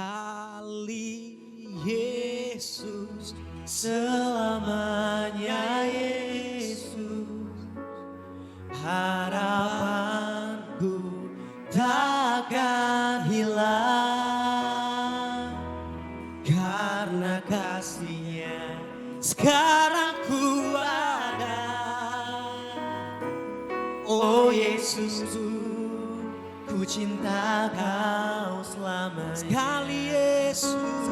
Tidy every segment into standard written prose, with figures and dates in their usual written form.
Sekali Yesus, selamanya Yesus, harapanku takkan hilang, karena kasih-Nya sekarang ku ada. Oh Yesus, ku cinta Kau selamanya. Sekali Yesus,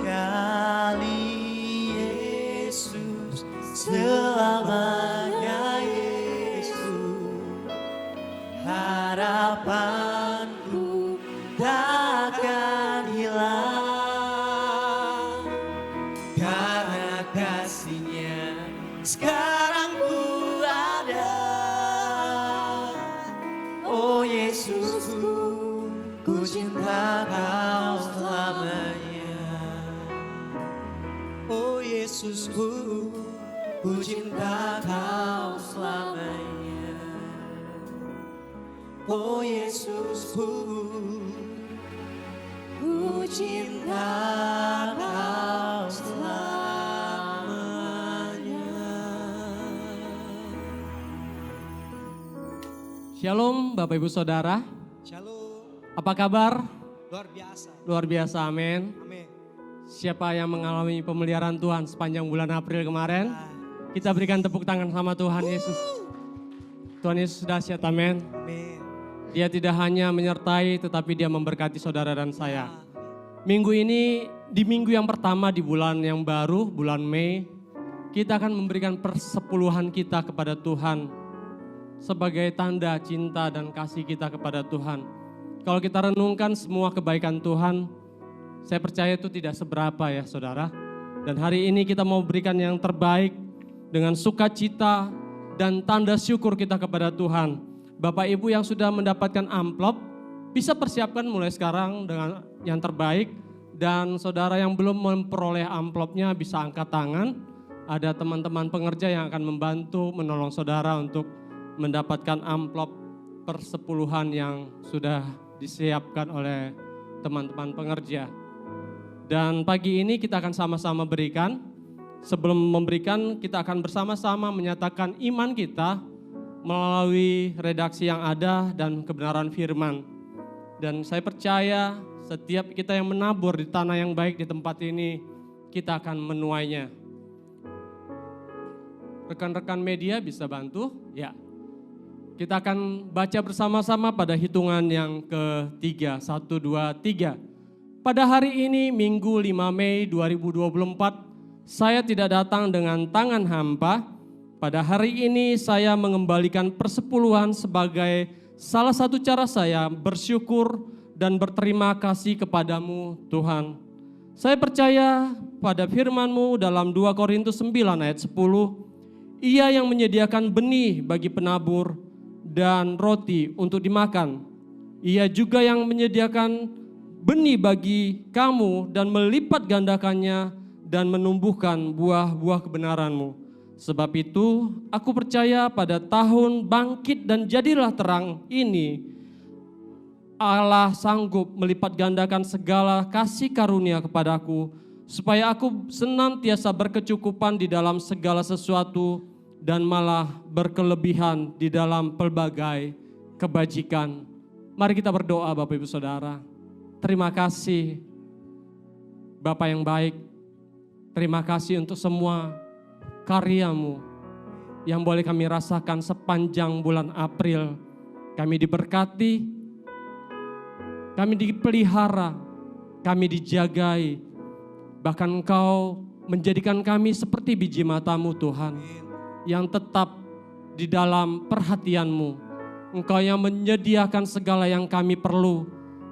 selamanya Yesus, harapanku takkan hilang, karena kasih-Nya sekarang ku ada. Oh Yesusku, ku cinta Kau selamanya. Oh Yesusku, ku cinta Kau selamanya. Oh Yesusku, ku cinta Kau selamanya. Shalom Bapak Ibu Saudara. Shalom. Apa kabar? Luar biasa. Luar biasa, amin. Amin. Siapa yang mengalami pemeliharaan Tuhan sepanjang bulan April kemarin? Kita berikan tepuk tangan sama Tuhan Yesus. Tuhan Yesus dahsyat, amin. Amin. Dia tidak hanya menyertai tetapi Dia memberkati saudara dan saya. Minggu ini, di minggu yang pertama di bulan yang baru, bulan Mei, kita akan memberikan persepuluhan kita kepada Tuhan sebagai tanda cinta dan kasih kita kepada Tuhan. Kalau kita renungkan semua kebaikan Tuhan, saya percaya itu tidak seberapa ya saudara. Dan hari ini kita mau berikan yang terbaik dengan sukacita dan tanda syukur kita kepada Tuhan. Bapak Ibu yang sudah mendapatkan amplop, bisa persiapkan mulai sekarang dengan yang terbaik. Dan saudara yang belum memperoleh amplopnya bisa angkat tangan. Ada teman-teman pengerja yang akan membantu menolong saudara untuk mendapatkan amplop persepuluhan yang sudah disiapkan oleh teman-teman pengerja. Dan pagi ini kita akan sama-sama berikan. Sebelum memberikan, kita akan bersama-sama menyatakan iman kita melalui redaksi yang ada dan kebenaran firman. Dan saya percaya setiap kita yang menabur di tanah yang baik di tempat ini, kita akan menuainya. Rekan-rekan media bisa bantu? Ya. Kita akan baca bersama-sama pada hitungan yang ketiga. 1, 2, 3. Pada hari ini Minggu 5 Mei 2024, saya tidak datang dengan tangan hampa. Pada hari ini saya mengembalikan persepuluhan sebagai salah satu cara saya bersyukur dan berterima kasih kepadamu Tuhan. Saya percaya pada firman-Mu dalam 2 Korintus 9 ayat 10, Ia yang menyediakan benih bagi penabur dan roti untuk dimakan. Ia juga yang menyediakan benih bagi kamu dan melipat gandakannya dan menumbuhkan buah-buah kebenaran-Mu. Sebab itu aku percaya pada tahun bangkit dan jadilah terang ini, Allah sanggup melipat gandakan segala kasih karunia kepadaku, supaya aku senantiasa berkecukupan di dalam segala sesuatu dan malah berkelebihan di dalam pelbagai kebajikan. Mari kita berdoa Bapak Ibu Saudara. Terima kasih Bapa yang baik, terima kasih untuk semua karya-Mu yang boleh kami rasakan sepanjang bulan April. Kami diberkati, kami dipelihara, kami dijagai, bahkan Engkau menjadikan kami seperti biji mata-Mu Tuhan, yang tetap di dalam perhatian-Mu. Engkau yang menyediakan segala yang kami perlu.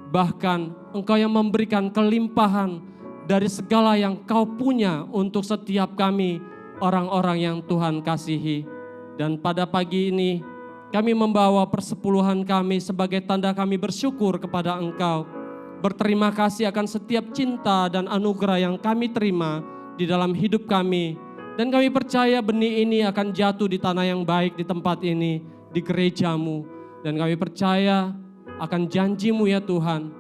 Bahkan Engkau yang memberikan kelimpahan dari segala yang Kau punya untuk setiap kami, orang-orang yang Tuhan kasihi. Dan pada pagi ini kami membawa persepuluhan kami sebagai tanda kami bersyukur kepada Engkau. Berterima kasih akan setiap cinta dan anugerah yang kami terima di dalam hidup kami. Dan kami percaya benih ini akan jatuh di tanah yang baik di tempat ini, di gereja-Mu. Dan kami percaya akan janji-Mu ya Tuhan,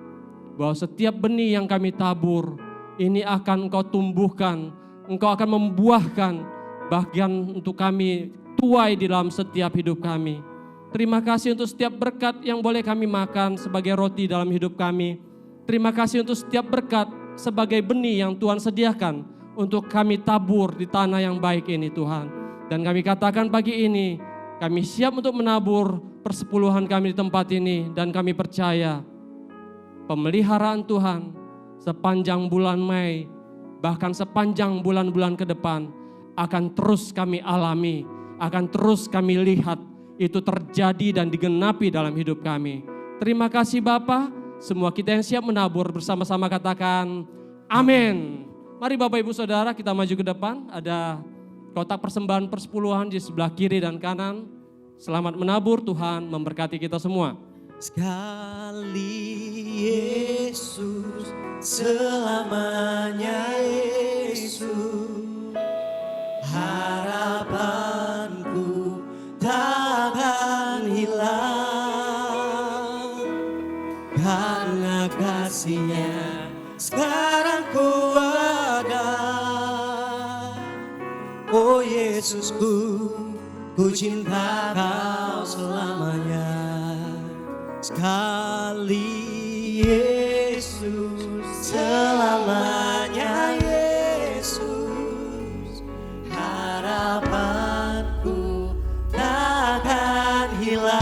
bahwa setiap benih yang kami tabur, ini akan Engkau tumbuhkan, Engkau akan membuahkan, bahkan untuk kami tuai di dalam setiap hidup kami. Terima kasih untuk setiap berkat yang boleh kami makan sebagai roti dalam hidup kami. Terima kasih untuk setiap berkat sebagai benih yang Tuhan sediakan untuk kami tabur di tanah yang baik ini Tuhan. Dan kami katakan pagi ini, kami siap untuk menabur persepuluhan kami di tempat ini, dan kami percaya pemeliharaan Tuhan sepanjang bulan Mei, bahkan sepanjang bulan-bulan ke depan akan terus kami alami, akan terus kami lihat itu terjadi dan digenapi dalam hidup kami. Terima kasih Bapa, semua kita yang siap menabur bersama-sama katakan amin. Mari Bapak Ibu Saudara kita maju ke depan, ada kotak persembahan persepuluhan di sebelah kiri dan kanan. Selamat menabur, Tuhan memberkati kita semua. Sekali Yesus, selamanya Yesus, harapanku takkan hilang, karena kasih-Nya sekarang ku ada. Oh Yesusku, ku cinta Kau selamanya. Sekali Yesus, selamanya Yesus, harapanku takkan hilang,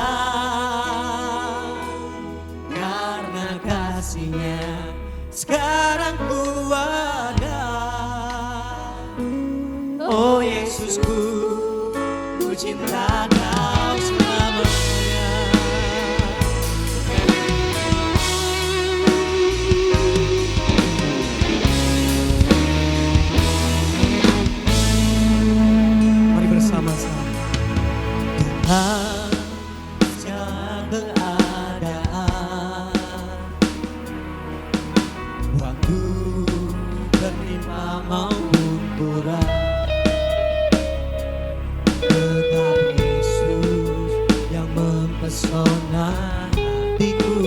karena kasih-Nya sekarang ku ada. Oh Yesusku, ku cinta Kau selamanya. Mari bersama-sama. Tuhan, segala keadaan, waktu berlimpah maupun kurang, tetap Yesus yang mempesona hatiku.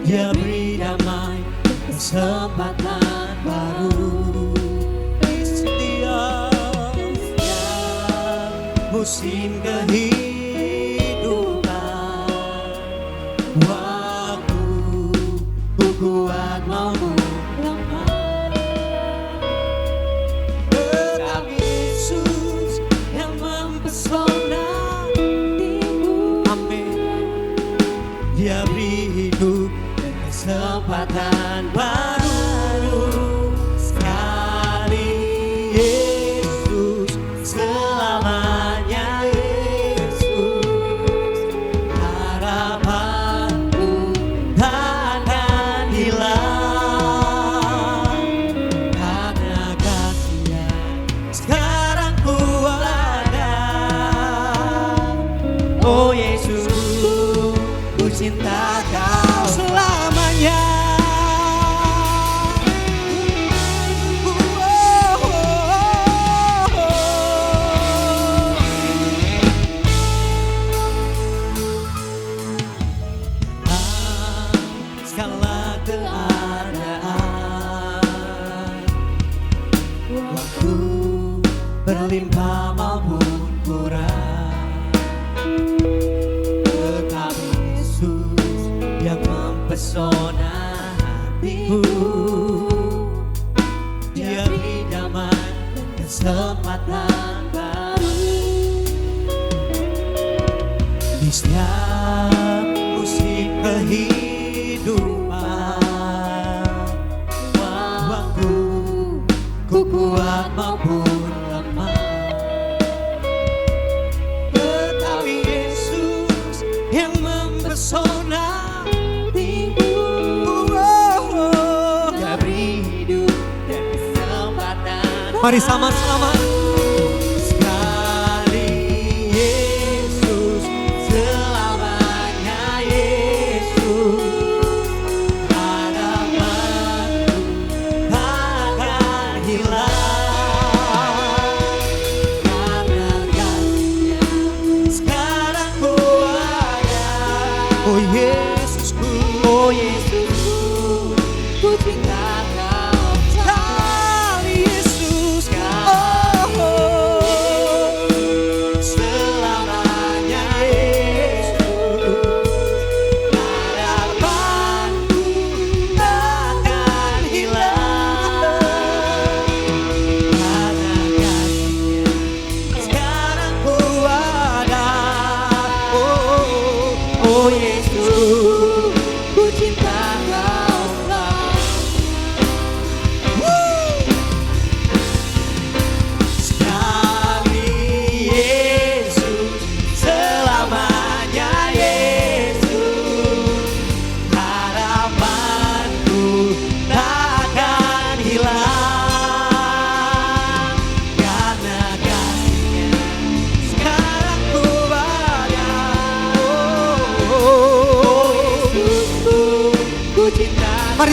Dia beri damai, kesempatan baru di setiap musim kehidupan. Waktu ku kuat maupun lemah, tetap Yesus yang mempesona hatiku. Amin. Dia beri hidup dan kesempatan baru. Sekali Yesus, selamanya Yesus, harapanku takkan hilang, karena kasih-Nya sekarang ku ada. Oh Yesusku, ku cinta Kau selamanya. Segala keadaan, waktu berlimpah maupun kurang, tetap Yesus yang mempesona hatiku. Dia beri damai dan kesempatan baru di setiap musim kehidupan. Waktu ku kuat maupun lemah, tetap Yesus yang mempesona hatiku. Dia beri hidup dan kesempatan. Mari sama-sama. Sekali Yesus, selamanya Yesus, harapanku takkan hilang, karena kasih-Nya sekarang ku ada. Oh Yesusku, oh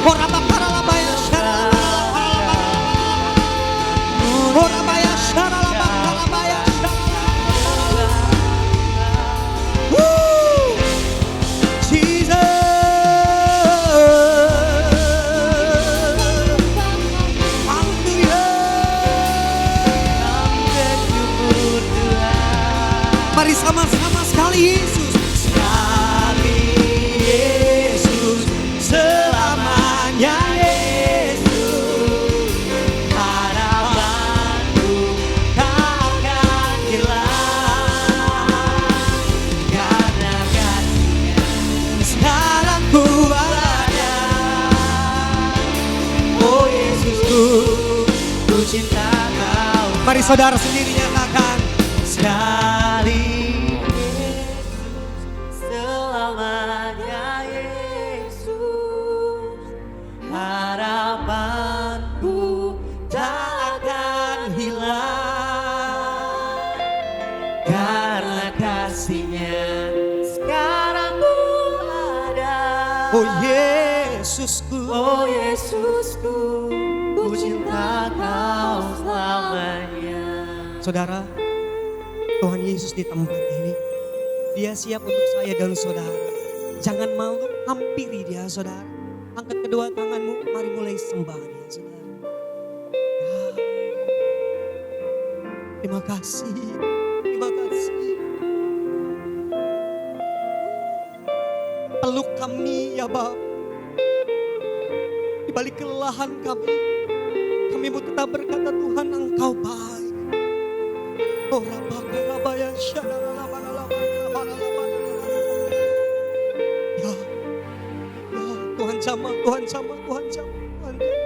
Ora bakara labaya syara ora baya syara labaya mari sama-sama sekali Yesus. Sekali Yesus, selamanya Yesus. Harapanku takkan hilang. Karena kasih-Nya sekarang ku ada. Oh Yesusku, ku cinta Kau. Mari saudara sendiri nyatakan. Sekali selamanya Yesus, harapanku tak akan hilang. Karena kasih-Nya sekarang ku ada. Oh Yesusku, oh Yesusku, ku cinta Kau selamanya. Saudara, Tuhan Yesus di tempat ini, Dia siap untuk saya dan saudara. Jangan malu, hampiri Dia saudara. Angkat kedua tanganmu, mari mulai sembah Dia saudara. Ya. Terima kasih, terima kasih. Peluk kami ya Bapa. Di balik kelelahan kami mau tetap berkata Tuhan Engkau baik. Oh rabaya ya, Tuhan jamah, Tuhan jamah, Tuhan jamah, Tuhan jamah.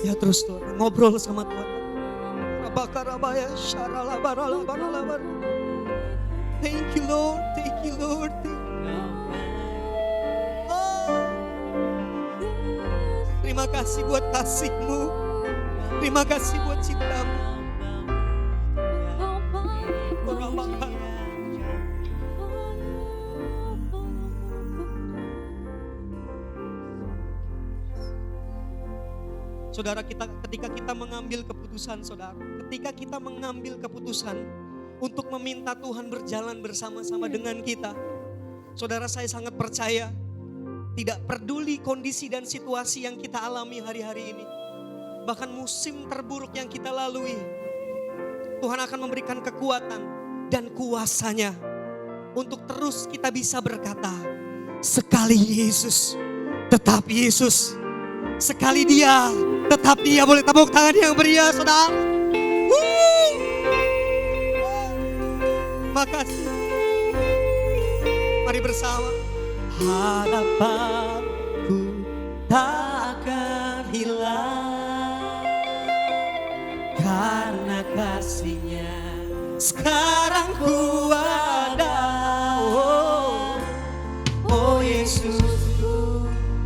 Ya terus Tuhan, ngobrol sama Tuhan. Thank you Lord, thank you Lord. Terima kasih buat kasih-Mu. Terima kasih buat cinta-Mu. Saudara, ketika kita mengambil keputusan, saudara, ketika kita mengambil keputusan untuk meminta Tuhan berjalan bersama-sama dengan kita, saudara, saya sangat percaya, tidak peduli kondisi dan situasi yang kita alami hari-hari ini, bahkan musim terburuk yang kita lalui, Tuhan akan memberikan kekuatan dan kuasa-Nya untuk terus kita bisa berkata, sekali Yesus, tetap Yesus. Sekali Dia, tetap Dia. Boleh tepuk tangan yang meriah, saudara. Makasih. Mari bersama. Harapanku tak akan hilang. kasih-Nya sekarang ku ada. Oh Yesus,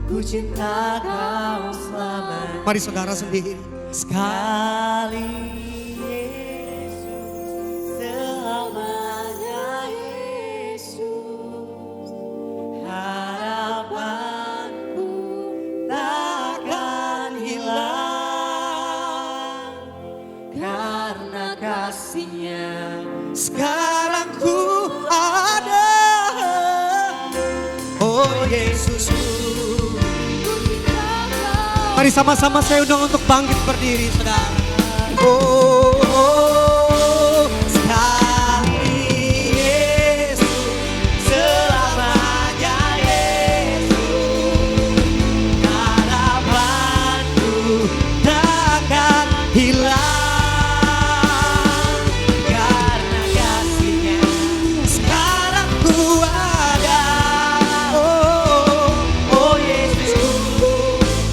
ku cinta Kau selamanya. Mari saudara sendiri. Sekali Yesus, selamanya Yesus, harapanku takkan hilang karena kasih-Nya sekarang ku ada. Oh Yesusku, mari sama-sama saya undang untuk bangkit berdiri, saudara. Oh, sekali Yesus, selamanya Yesus, harapanku takkan hilang karena kasih-Nya sekarang ku ada. Oh Yesusku,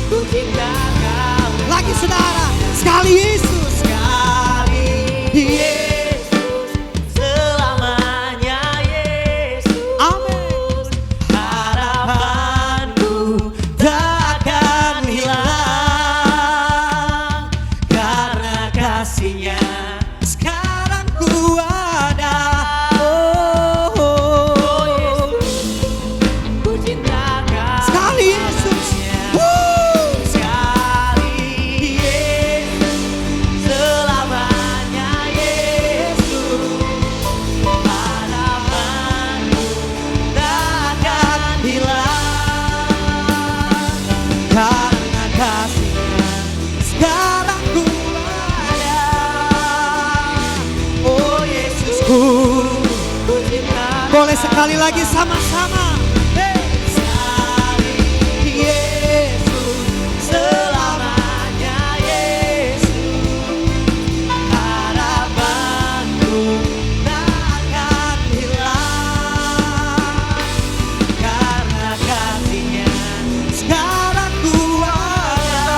ku cinta Kau. Lagi saudara, sekali Yesus, sekali Yesus, selamanya Yesus. Amin. Harapanku takkan hilang karena kasih-Nya sekarang ku ada. Oh Yesus, ku cinta Kau. Sekali Yesus, sekali Yesus, selamanya Yesus, harapanku takkan hilang karena kasih-Nya sekarang ku ada. Oh Yesusku, ku cinta. Boleh sekali lagi sama-sama. Sekali Yesus, selamanya Yesus, harapanku takkan hilang karena kasih-Nya sekarang ku ada.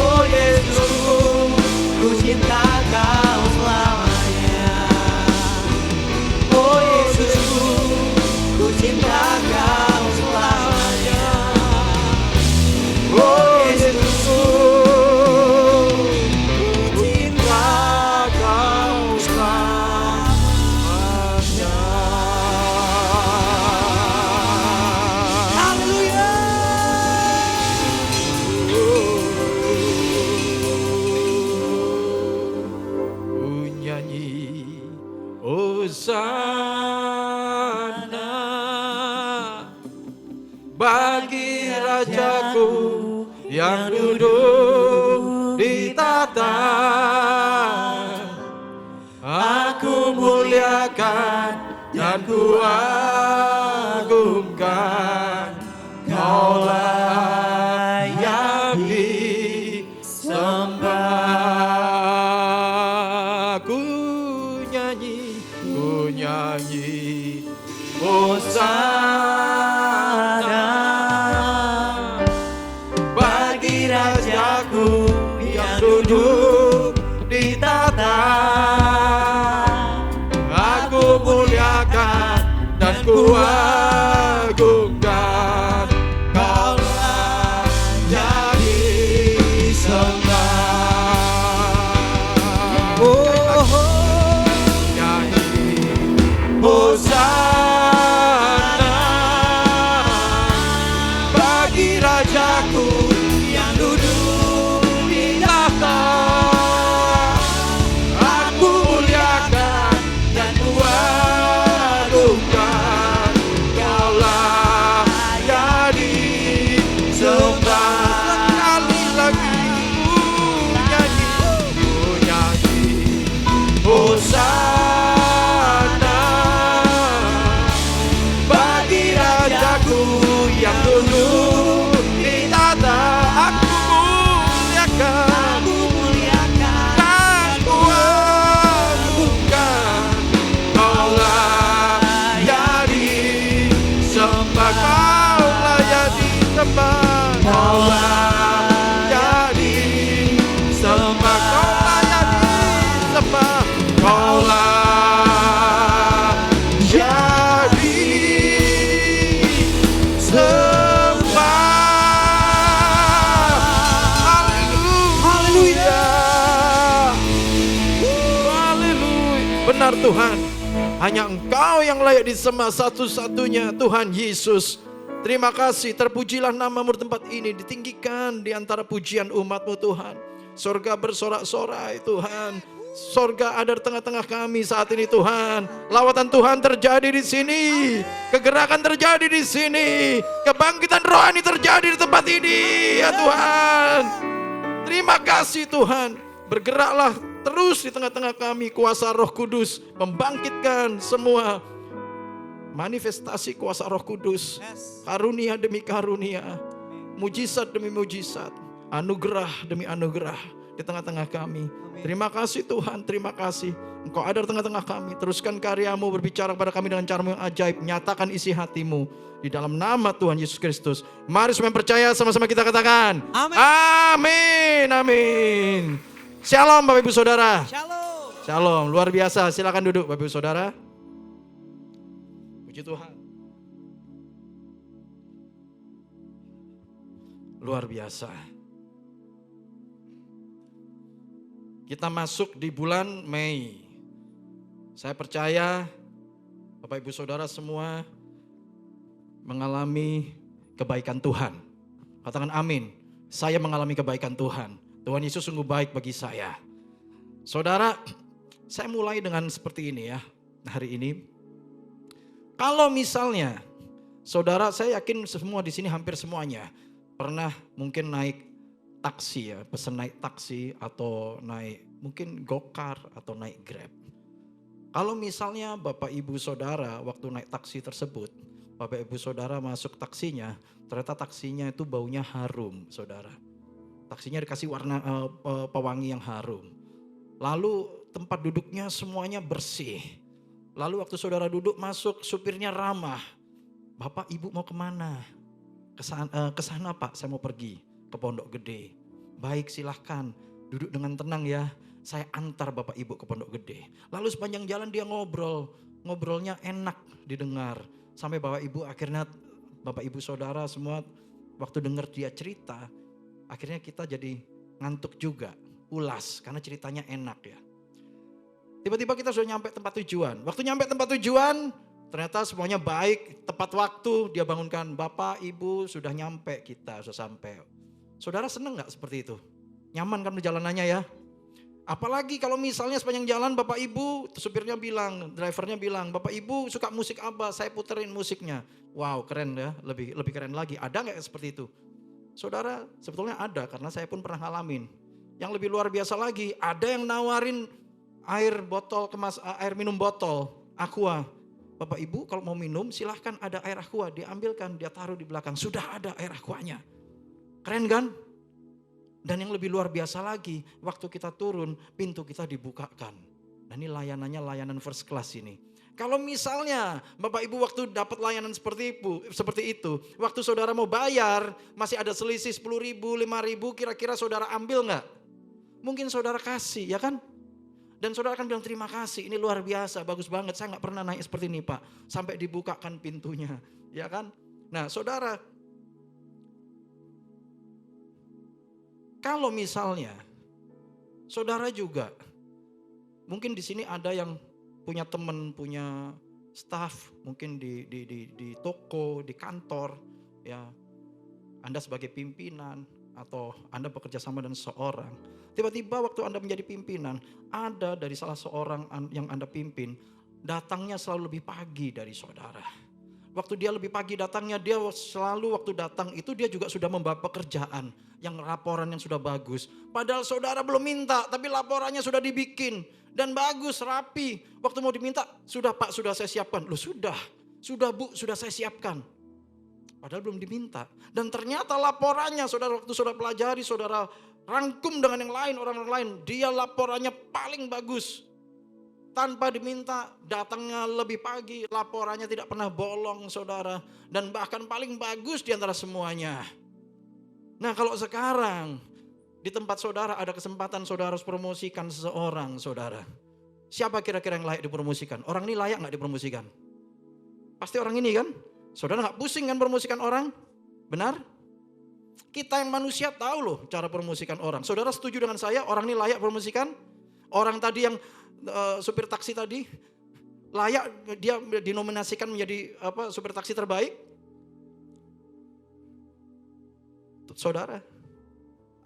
Oh Yesus, ku cinta Kau selamanya. Oh Yesusku, ku cinta Kau selamanya. Oh Yesusku, ku cinta Kau selamanya. Haleluya. Ku nyanyi Hosana bagi Rajaku yang duduk di tahta. Aku muliakan dan ku agungkan, Kaulah yang disembah. Ku nyanyi Hosana bagi Rajaku yang duduk di tahta. Aku muliakan dan ku agungkan, Kaulah yang disembah. Oh, Nyanyi Hosana bagi Rajaku yang duduk di tahta. Aku muliakan dan ku agungkan, Kaulah yang disembah. Sekali lagi ku nyanyi Hosana benar Tuhan. Hanya Engkau yang layak disembah satu-satunya Tuhan Yesus. Terima kasih, terpujilah nama-Mu di tempat ini, ditinggikan di antara pujian umat-Mu Tuhan. Sorga bersorak-sorai Tuhan. Sorga ada di tengah-tengah kami saat ini Tuhan. Lawatan Tuhan terjadi di sini. Kegerakan terjadi di sini. Kebangkitan rohani terjadi di tempat ini ya Tuhan. Terima kasih Tuhan. Bergeraklah terus di tengah-tengah kami. Kuasa Roh Kudus membangkitkan semua manifestasi kuasa Roh Kudus. Karunia demi karunia. Mujizat demi mujizat. Anugerah demi anugerah di tengah-tengah kami. Terima kasih Tuhan, terima kasih. Engkau ada di tengah-tengah kami. Teruskan karya-Mu, berbicara kepada kami dengan cara-Mu yang ajaib. Nyatakan isi hati-Mu di dalam nama Tuhan Yesus Kristus. Mari semua yang percaya sama-sama kita katakan. Amin. Amin, amin. Shalom Bapak Ibu Saudara. Shalom. Shalom, luar biasa. Silakan duduk Bapak Ibu Saudara. Puji Tuhan. Luar biasa. Kita masuk di bulan Mei. Saya percaya Bapak Ibu Saudara semua mengalami kebaikan Tuhan. Katakan amin. Saya mengalami kebaikan Tuhan. Tuhan Yesus sungguh baik bagi saya. Saudara, saya mulai dengan seperti ini ya hari ini. Kalau misalnya saudara, saya yakin semua di sini hampir semuanya pernah mungkin naik taksi ya, pesen naik taksi atau naik mungkin gokar atau naik Grab. Kalau misalnya Bapak Ibu Saudara waktu naik taksi tersebut, Bapak Ibu Saudara masuk taksinya, ternyata taksinya itu baunya harum Saudara. Taksinya dikasih warna pewangi yang harum. Lalu tempat duduknya semuanya bersih. Lalu waktu saudara duduk masuk, supirnya ramah. Bapak Ibu mau kemana? Kesana Pak, saya mau pergi ke Pondok Gede. Baik silahkan, duduk dengan tenang ya. Saya antar Bapak Ibu ke Pondok Gede. Lalu sepanjang jalan dia ngobrol. Ngobrolnya enak didengar. Sampai Bapak Ibu akhirnya, Bapak Ibu Saudara semua waktu dengar dia cerita, akhirnya kita jadi ngantuk juga. Ulas, karena ceritanya enak ya. Tiba-tiba kita sudah nyampe tempat tujuan. Waktu nyampe tempat tujuan, ternyata semuanya baik, tepat waktu dia bangunkan. Bapak, Ibu sudah nyampe, kita sudah sampai. Saudara senang gak seperti itu? Nyaman kan perjalanannya ya? Apalagi kalau misalnya sepanjang jalan Bapak Ibu, supirnya bilang, drivernya bilang, Bapak Ibu suka musik apa? Saya puterin musiknya. Wow keren ya, lebih keren lagi. Ada gak seperti itu? Saudara sebetulnya ada, karena saya pun pernah ngalamin. Yang lebih luar biasa lagi, ada yang nawarin air minum botol, Aqua. Bapak Ibu kalau mau minum silahkan, ada air Aqua, diambilkan, dia taruh di belakang. Sudah ada air Aquanya. Keren kan? Dan yang lebih luar biasa lagi, waktu kita turun, pintu kita dibukakan. Nah ini layanannya layanan first class ini. Kalau misalnya Bapak Ibu waktu dapat layanan seperti itu, waktu saudara mau bayar, masih ada selisih 10.000, 5.000, kira-kira saudara ambil gak? Mungkin saudara kasih, ya kan? Dan saudara akan bilang terima kasih, ini luar biasa, bagus banget, saya gak pernah naik seperti ini Pak. Sampai dibukakan pintunya, ya kan? Nah saudara, kalau misalnya saudara juga, mungkin di sini ada yang punya teman, punya staff, mungkin di toko, di kantor, ya. Anda sebagai pimpinan atau Anda bekerja sama dengan seseorang. Tiba-tiba waktu Anda menjadi pimpinan, ada dari salah seorang yang Anda pimpin, datangnya selalu lebih pagi dari saudara. Waktu dia lebih pagi datangnya, dia selalu waktu datang itu dia juga sudah membawa pekerjaan, yang laporan yang sudah bagus. Padahal saudara belum minta, tapi laporannya sudah dibikin. Dan bagus, rapi. Waktu mau diminta, sudah Pak, sudah saya siapkan. Loh sudah Bu, sudah saya siapkan. Padahal belum diminta. Dan ternyata laporannya, saudara waktu saudara pelajari, saudara rangkum dengan yang lain, orang lain. Dia laporannya paling bagus. Tanpa diminta, datangnya lebih pagi, laporannya tidak pernah bolong saudara. Dan bahkan paling bagus di antara semuanya. Nah kalau sekarang, di tempat saudara ada kesempatan saudara harus promosikan seseorang saudara. Siapa kira-kira yang layak dipromosikan? Orang ini layak gak dipromosikan? Pasti orang ini kan? Saudara gak pusing kan promosikan orang? Benar? Kita yang manusia tahu loh cara promosikan orang. Saudara setuju dengan saya orang ini layak promosikan? Orang tadi yang supir taksi tadi, layak dia dinominasikan menjadi supir taksi terbaik? Saudara,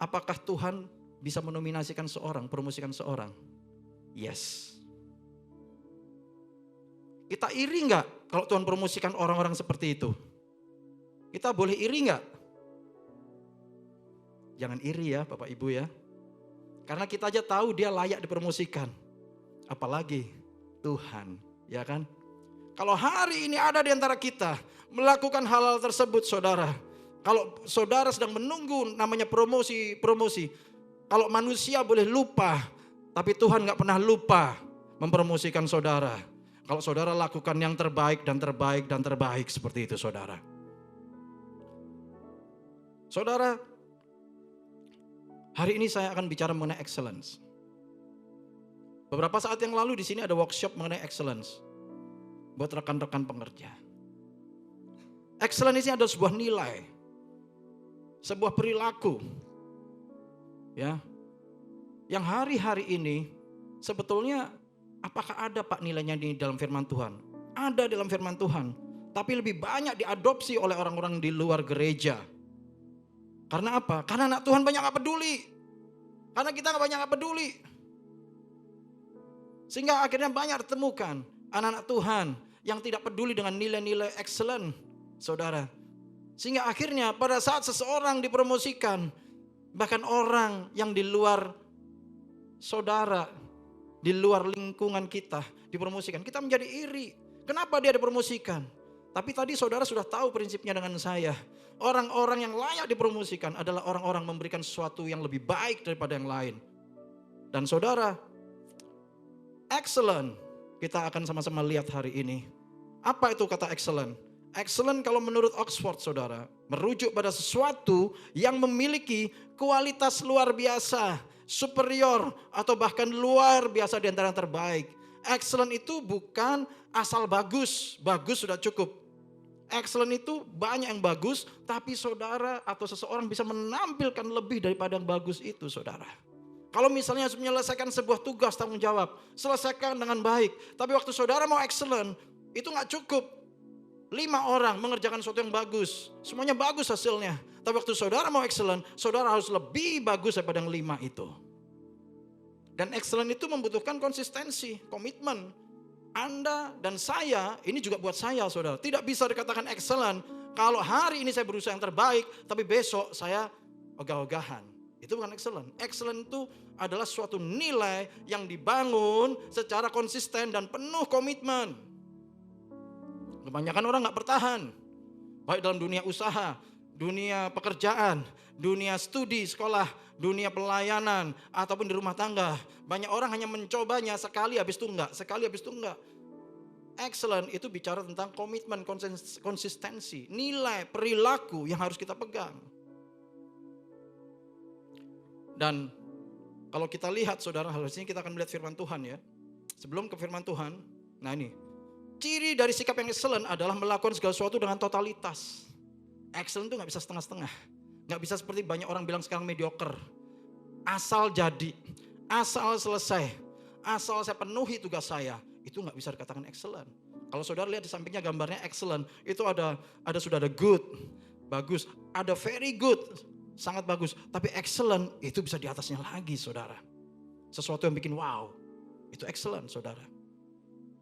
apakah Tuhan bisa menominasikan seorang, promosikan seorang? Yes. Kita iri nggak kalau Tuhan promosikan orang-orang seperti itu? Kita boleh iri nggak? Jangan iri ya Bapak Ibu ya. Karena kita aja tahu dia layak dipromosikan. Apalagi Tuhan, ya kan? Kalau hari ini ada di antara kita melakukan hal-hal tersebut saudara. Kalau saudara sedang menunggu namanya promosi. Kalau manusia boleh lupa, tapi Tuhan gak pernah lupa mempromosikan saudara. Kalau saudara lakukan yang terbaik dan terbaik dan terbaik seperti itu saudara. Saudara, hari ini saya akan bicara mengenai excellence. Beberapa saat yang lalu di sini ada workshop mengenai excellence buat rekan-rekan pengerja. Excellence ini adalah sebuah nilai, sebuah perilaku, ya, yang hari-hari ini sebetulnya apakah ada Pak nilainya di dalam firman Tuhan? Ada dalam firman Tuhan, tapi lebih banyak diadopsi oleh orang-orang di luar gereja. Karena apa? Karena anak Tuhan banyak gak peduli. Karena kita banyak gak peduli. Sehingga akhirnya banyak ditemukan anak-anak Tuhan yang tidak peduli dengan nilai-nilai excellent, saudara. Sehingga akhirnya pada saat seseorang dipromosikan, bahkan orang yang di luar saudara, di luar lingkungan kita dipromosikan, kita menjadi iri. Kenapa dia dipromosikan? Tapi tadi saudara sudah tahu prinsipnya dengan saya. Orang-orang yang layak dipromosikan adalah orang-orang memberikan sesuatu yang lebih baik daripada yang lain. Dan saudara, excellent kita akan sama-sama lihat hari ini. Apa itu kata excellent? Excellent kalau menurut Oxford saudara, merujuk pada sesuatu yang memiliki kualitas luar biasa, superior atau bahkan luar biasa di antara yang terbaik. Excellent itu bukan asal bagus, bagus sudah cukup. Excellent itu banyak yang bagus, tapi saudara atau seseorang bisa menampilkan lebih daripada yang bagus itu saudara. Kalau misalnya menyelesaikan sebuah tugas tanggung jawab, selesaikan dengan baik. Tapi waktu saudara mau excellent, itu gak cukup. 5 orang mengerjakan sesuatu yang bagus, semuanya bagus hasilnya. Tapi waktu saudara mau excellent, saudara harus lebih bagus daripada yang 5 itu. Dan excellent itu membutuhkan konsistensi, komitmen. Anda dan saya, ini juga buat saya saudara, tidak bisa dikatakan excellent kalau hari ini saya berusaha yang terbaik, tapi besok saya ogah-ogahan. Itu bukan excellent. Excellent itu adalah suatu nilai yang dibangun secara konsisten dan penuh komitmen. Kebanyakan orang gak bertahan, baik dalam dunia usaha, dunia pekerjaan, dunia studi, sekolah, dunia pelayanan, ataupun di rumah tangga. Banyak orang hanya mencobanya sekali habis itu enggak, sekali habis itu enggak. Excellent itu bicara tentang komitmen, konsistensi, nilai, perilaku yang harus kita pegang. Dan kalau kita lihat saudara, harusnya kita akan melihat firman Tuhan ya. Sebelum ke firman Tuhan, nah ini. Ciri dari sikap yang excellent adalah melakukan segala sesuatu dengan totalitas. Excellent itu gak bisa setengah-setengah. Gak bisa seperti banyak orang bilang sekarang mediocre. Asal jadi, asal selesai, asal saya penuhi tugas saya. Itu gak bisa dikatakan excellent. Kalau saudara lihat di sampingnya gambarnya excellent. Itu sudah ada good, bagus. Ada very good, sangat bagus. Tapi excellent itu bisa di atasnya lagi saudara. Sesuatu yang bikin wow. Itu excellent saudara.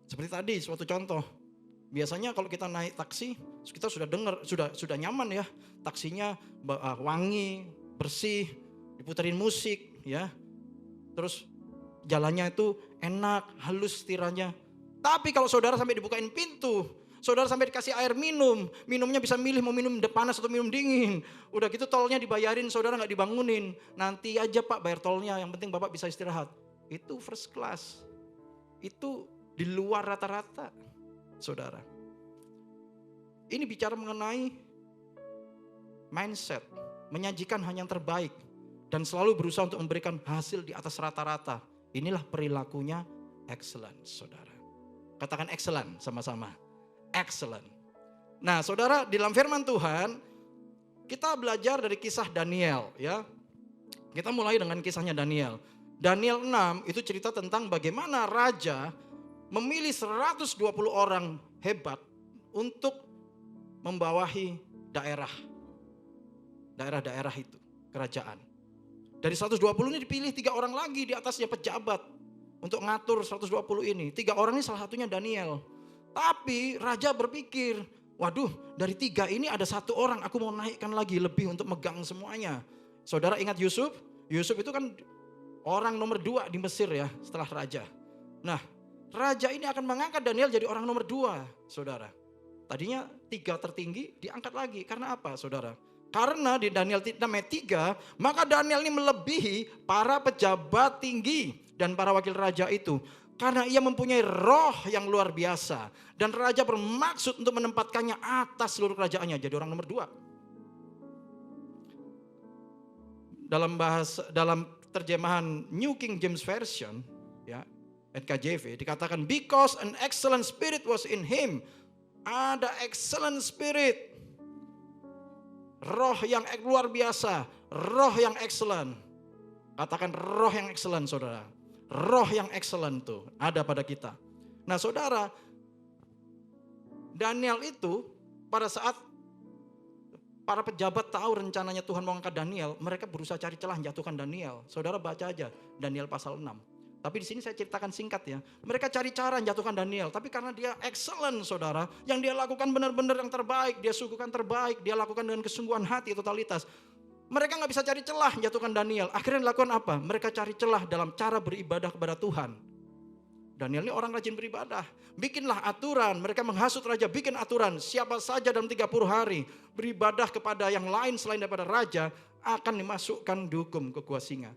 Seperti tadi suatu contoh. Biasanya kalau kita naik taksi, kita sudah dengar, sudah nyaman ya. Taksinya wangi, bersih, diputerin musik ya. Terus jalannya itu enak, halus tiranya. Tapi kalau saudara sampai dibukain pintu, saudara sampai dikasih air minum, minumnya bisa milih mau minum panas atau minum dingin. Udah gitu tolnya dibayarin, saudara gak dibangunin. Nanti aja Pak bayar tolnya, yang penting Bapak bisa istirahat. Itu first class. Itu di luar rata-rata, saudara. Ini bicara mengenai mindset, menyajikan hanya yang terbaik dan selalu berusaha untuk memberikan hasil di atas rata-rata. Inilah perilakunya excellent, saudara. Katakan excellent sama-sama. Excellent. Nah, saudara, di dalam firman Tuhan kita belajar dari kisah Daniel, ya. Kita mulai dengan kisahnya Daniel. Daniel 6 itu cerita tentang bagaimana raja memilih 120 orang hebat untuk membawahi daerah-daerah itu, kerajaan. Dari 120 ini dipilih 3 orang lagi di atasnya pejabat untuk ngatur 120 ini. 3 orang ini salah satunya Daniel. Tapi raja berpikir, waduh, dari 3 ini ada 1 orang aku mau naikkan lagi lebih untuk megang semuanya. Saudara ingat Yusuf? Yusuf itu kan orang nomor 2 di Mesir ya setelah raja. Nah, raja ini akan mengangkat Daniel jadi orang nomor 2, saudara. Tadinya 3 tertinggi diangkat lagi. Karena apa, saudara? Karena di Daniel 6 ayat 3, maka Daniel ini melebihi para pejabat tinggi dan para wakil raja itu. Karena ia mempunyai roh yang luar biasa. Dan raja bermaksud untuk menempatkannya atas seluruh kerajaannya. Jadi orang nomor 2. Dalam terjemahan New King James Version, ya, NKJV, dikatakan because an excellent spirit was in him. Ada excellent spirit. Roh yang luar biasa, roh yang excellent. Katakan roh yang excellent, saudara. Roh yang excellent tuh ada pada kita. Nah, saudara, Daniel itu pada saat para pejabat tahu rencananya Tuhan mau angkat Daniel, mereka berusaha cari celah menjatuhkan Daniel. Saudara baca aja Daniel pasal 6. Tapi di sini saya ceritakan singkat ya. Mereka cari cara menjatuhkan Daniel, tapi karena dia excellent, saudara, yang dia lakukan benar-benar yang terbaik, dia suguhkan terbaik, dia lakukan dengan kesungguhan hati, totalitas. Mereka nggak bisa cari celah menjatuhkan Daniel. Akhirnya dilakukan apa? Mereka cari celah dalam cara beribadah kepada Tuhan. Daniel ini orang rajin beribadah. Bikinlah aturan, mereka menghasut raja, bikin aturan. Siapa saja dalam 30 hari beribadah kepada yang lain selain daripada raja, akan dimasukkan dihukum ke gua singa.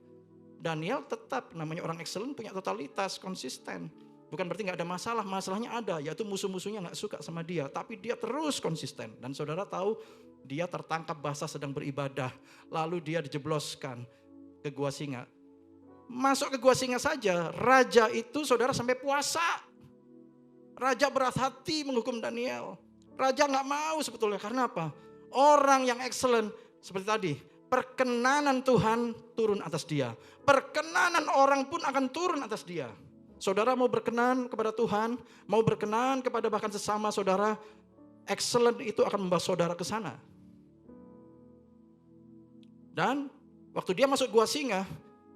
Daniel tetap namanya orang excellent, punya totalitas, konsisten. Bukan berarti gak ada masalah, masalahnya ada, yaitu musuh-musuhnya gak suka sama dia. Tapi dia terus konsisten. Dan saudara tahu, dia tertangkap basah sedang beribadah. Lalu dia dijebloskan ke gua singa. Masuk ke gua singa saja, raja itu saudara sampai puasa. Raja berat hati menghukum Daniel. Raja gak mau sebetulnya, karena apa? Orang yang excellent seperti tadi, perkenanan Tuhan turun atas dia. Perkenanan orang pun akan turun atas dia. Saudara mau berkenan kepada Tuhan, mau berkenan kepada bahkan sesama saudara, excellent itu akan membawa saudara ke sana. Dan waktu dia masuk gua singa,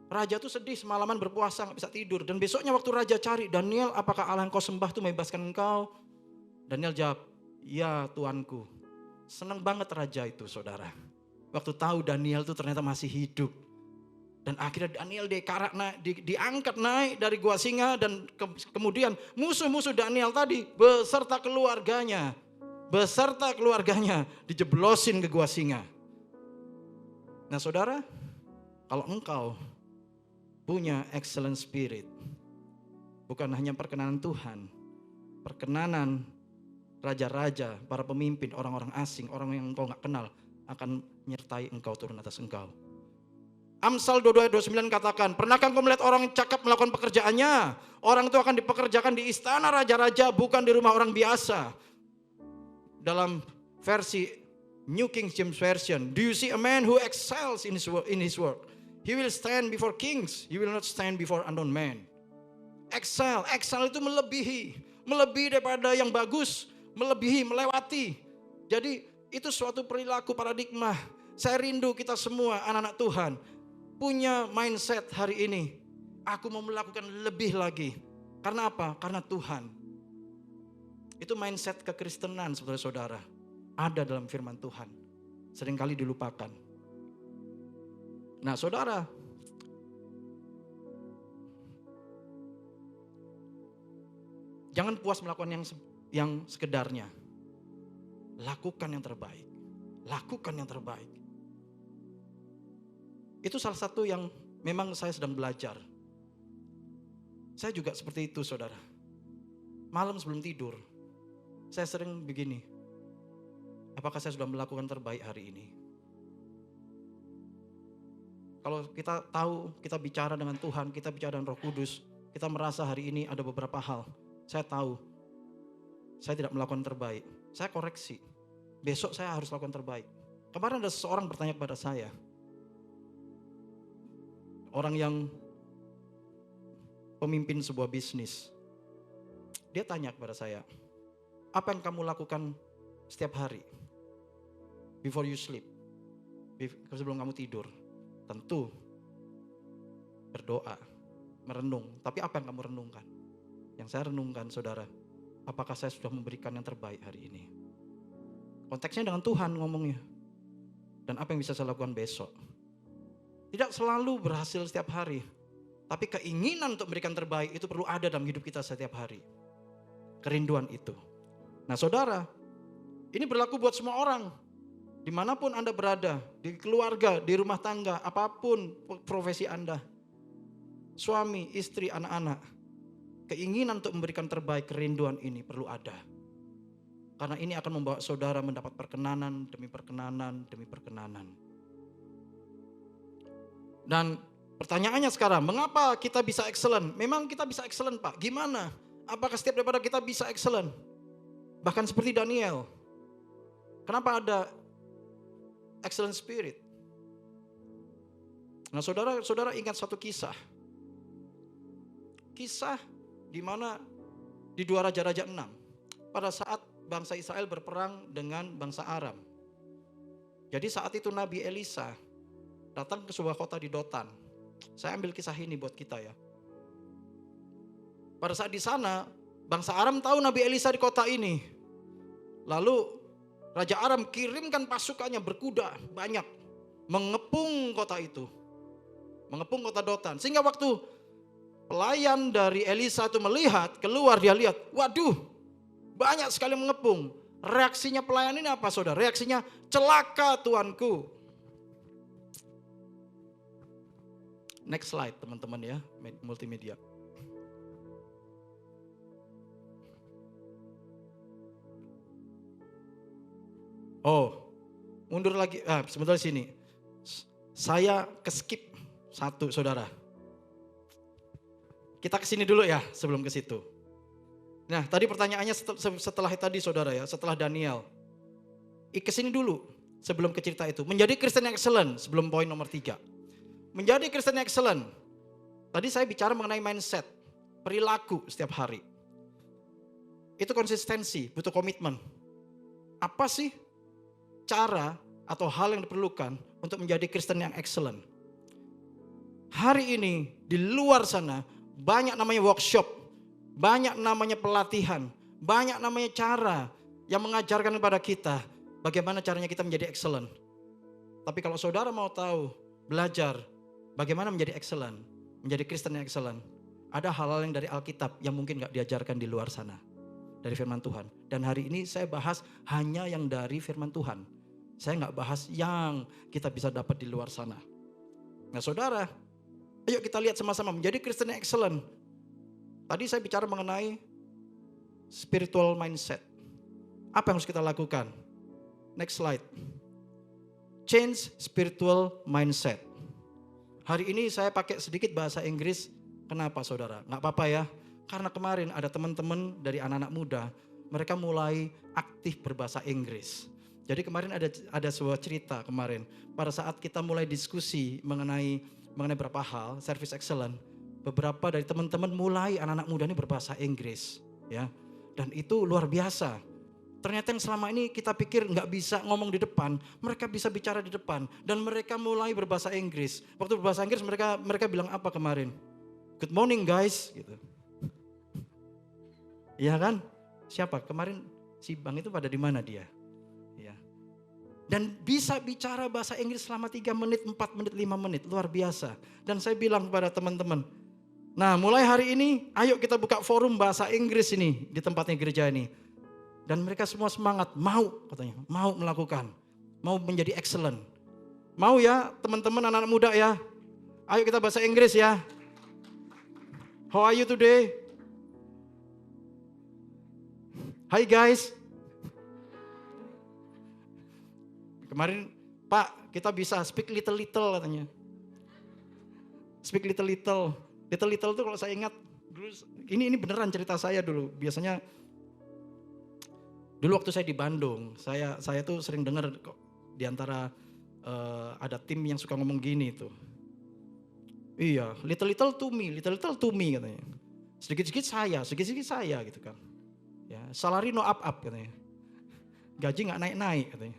raja tuh sedih semalaman berpuasa, gak bisa tidur. Dan besoknya waktu raja cari, Daniel, apakah Allah yang kau sembah itu membebaskan engkau? Daniel jawab, ya Tuanku. Senang banget raja itu, saudara. Waktu tahu Daniel itu ternyata masih hidup. Dan akhirnya Daniel diangkat naik dari gua singa. Dan kemudian musuh-musuh Daniel tadi beserta keluarganya dijeblosin ke gua singa. Nah saudara, kalau engkau punya excellent spirit, bukan hanya perkenanan Tuhan, perkenanan raja-raja, para pemimpin, orang-orang asing, orang yang engkau gak kenal, akan menyertai engkau, turun atas engkau. Amsal 22:29 katakan, pernahkah engkau melihat orang yang cakap melakukan pekerjaannya? Orang itu akan dipekerjakan di istana raja-raja, bukan di rumah orang biasa. Dalam versi New King James Version, do you see a man who excels in his work? He will stand before kings, he will not stand before unknown men. Excel itu melebihi daripada yang bagus, melewati. Jadi itu suatu perilaku paradigma. Saya rindu kita semua anak-anak Tuhan punya mindset hari ini. Aku mau melakukan lebih lagi. Karena apa? Karena Tuhan. Itu mindset kekristenan saudara-saudara. Ada dalam firman Tuhan. Seringkali dilupakan. Nah saudara, jangan puas melakukan yang sekedarnya. Lakukan yang terbaik. Lakukan yang terbaik. Itu salah satu yang memang saya sedang belajar. Saya juga seperti itu saudara. Malam sebelum tidur, saya sering begini. Apakah saya sudah melakukan terbaik hari ini? Kalau kita tahu, kita bicara dengan Tuhan, kita bicara dengan Roh Kudus, kita merasa hari ini ada beberapa hal. Saya tahu, saya tidak melakukan terbaik. Saya koreksi. Besok saya harus lakukan terbaik. Kemarin ada seseorang bertanya kepada saya. Orang yang pemimpin sebuah bisnis. Dia tanya kepada saya, apa yang kamu lakukan setiap hari? Before you sleep, sebelum kamu tidur. Tentu berdoa, merenung. Tapi apa yang kamu renungkan? Yang saya renungkan, saudara, apakah saya sudah memberikan yang terbaik hari ini? Konteksnya dengan Tuhan ngomongnya. Dan apa yang bisa saya lakukan besok? Tidak selalu berhasil setiap hari. Tapi keinginan untuk memberikan terbaik itu perlu ada dalam hidup kita setiap hari. Kerinduan itu. Nah saudara, ini berlaku buat semua orang. Dimanapun Anda berada, di keluarga, di rumah tangga, apapun profesi Anda. Suami, istri, anak-anak. Keinginan untuk memberikan terbaik, kerinduan ini perlu ada. Karena ini akan membawa saudara mendapat perkenanan demi perkenanan demi perkenanan. Dan pertanyaannya sekarang, mengapa kita bisa excellent? Memang kita bisa excellent Pak, gimana? Apakah setiap daripada kita bisa excellent? Bahkan seperti Daniel. Kenapa ada excellent spirit? Nah saudara ingat satu kisah. Kisah di mana di 2 Raja-Raja 6. Pada saat bangsa Israel berperang dengan bangsa Aram. Jadi saat itu Nabi Elisa datang ke sebuah kota di Dotan. Saya ambil kisah ini buat kita ya. Pada saat di sana, bangsa Aram tahu Nabi Elisa di kota ini. Lalu Raja Aram kirimkan pasukannya berkuda banyak. Mengepung kota itu. Mengepung kota Dotan. Sehingga waktu pelayan dari Elisa itu melihat, keluar dia lihat. Waduh, banyak sekali mengepung. Reaksinya pelayan ini apa saudara? Reaksinya, celaka tuanku. Next slide teman-teman ya, multimedia. Oh, mundur lagi, sebentar sini. Saya skip satu saudara. Kita ke sini dulu ya sebelum ke situ. Nah tadi pertanyaannya setelah tadi saudara ya, setelah Daniel. Ke sini dulu sebelum ke cerita itu. Menjadi Kristen yang excellent sebelum poin nomor 3. Menjadi Kristen yang excellent. Tadi saya bicara mengenai mindset, perilaku setiap hari. Itu konsistensi, butuh komitmen. Apa sih cara atau hal yang diperlukan untuk menjadi Kristen yang excellent? Hari ini di luar sana banyak namanya workshop, banyak namanya pelatihan, banyak namanya cara yang mengajarkan kepada kita bagaimana caranya kita menjadi excellent. Tapi kalau saudara mau tahu, belajar bagaimana menjadi excellent, menjadi Kristen yang excellent, ada hal-hal yang dari Alkitab yang mungkin gak diajarkan di luar sana, dari firman Tuhan. Dan hari ini saya bahas hanya yang dari firman Tuhan. Saya gak bahas yang kita bisa dapat di luar sana. Nah saudara, ayo kita lihat sama-sama menjadi Kristen yang excellent. Tadi saya bicara mengenai spiritual mindset. Apa yang harus kita lakukan? Next slide. Change spiritual mindset. Hari ini saya pakai sedikit bahasa Inggris. Kenapa saudara? Nggak apa-apa ya. Karena kemarin ada teman-teman dari anak-anak muda. Mereka mulai aktif berbahasa Inggris. Jadi kemarin ada sebuah cerita kemarin. Pada saat kita mulai diskusi mengenai beberapa hal, service excellent. Beberapa dari teman-teman mulai anak-anak muda ini berbahasa Inggris. Ya. Dan itu luar biasa. Ternyata yang selama ini kita pikir nggak bisa ngomong di depan, mereka bisa bicara di depan. Dan mereka mulai berbahasa Inggris. Waktu berbahasa Inggris mereka bilang apa kemarin? Good morning guys. Gitu. Iya kan? Siapa? Kemarin si Bang itu pada di mana dia? Ya. Dan bisa bicara bahasa Inggris selama 3 menit, 4 menit, 5 menit. Luar biasa. Dan saya bilang kepada teman-teman, nah mulai hari ini ayo kita buka forum bahasa Inggris ini di tempatnya gereja ini. Dan mereka semua semangat, mau katanya, mau melakukan, mau menjadi excellent. Mau ya teman-teman anak-anak muda ya, ayo kita bahasa Inggris ya. How are you today? Hi guys. Kemarin Pak kita bisa speak little katanya. Speak little. Little itu kalau saya ingat, dulu, ini beneran cerita saya dulu. Biasanya dulu waktu saya di Bandung, saya tuh sering dengar kok di antara ada tim yang suka ngomong gini tuh. Iya, little to me katanya. Sedikit-sedikit saya gitu kan. Ya, salary no up katanya. Gaji nggak naik-naik katanya.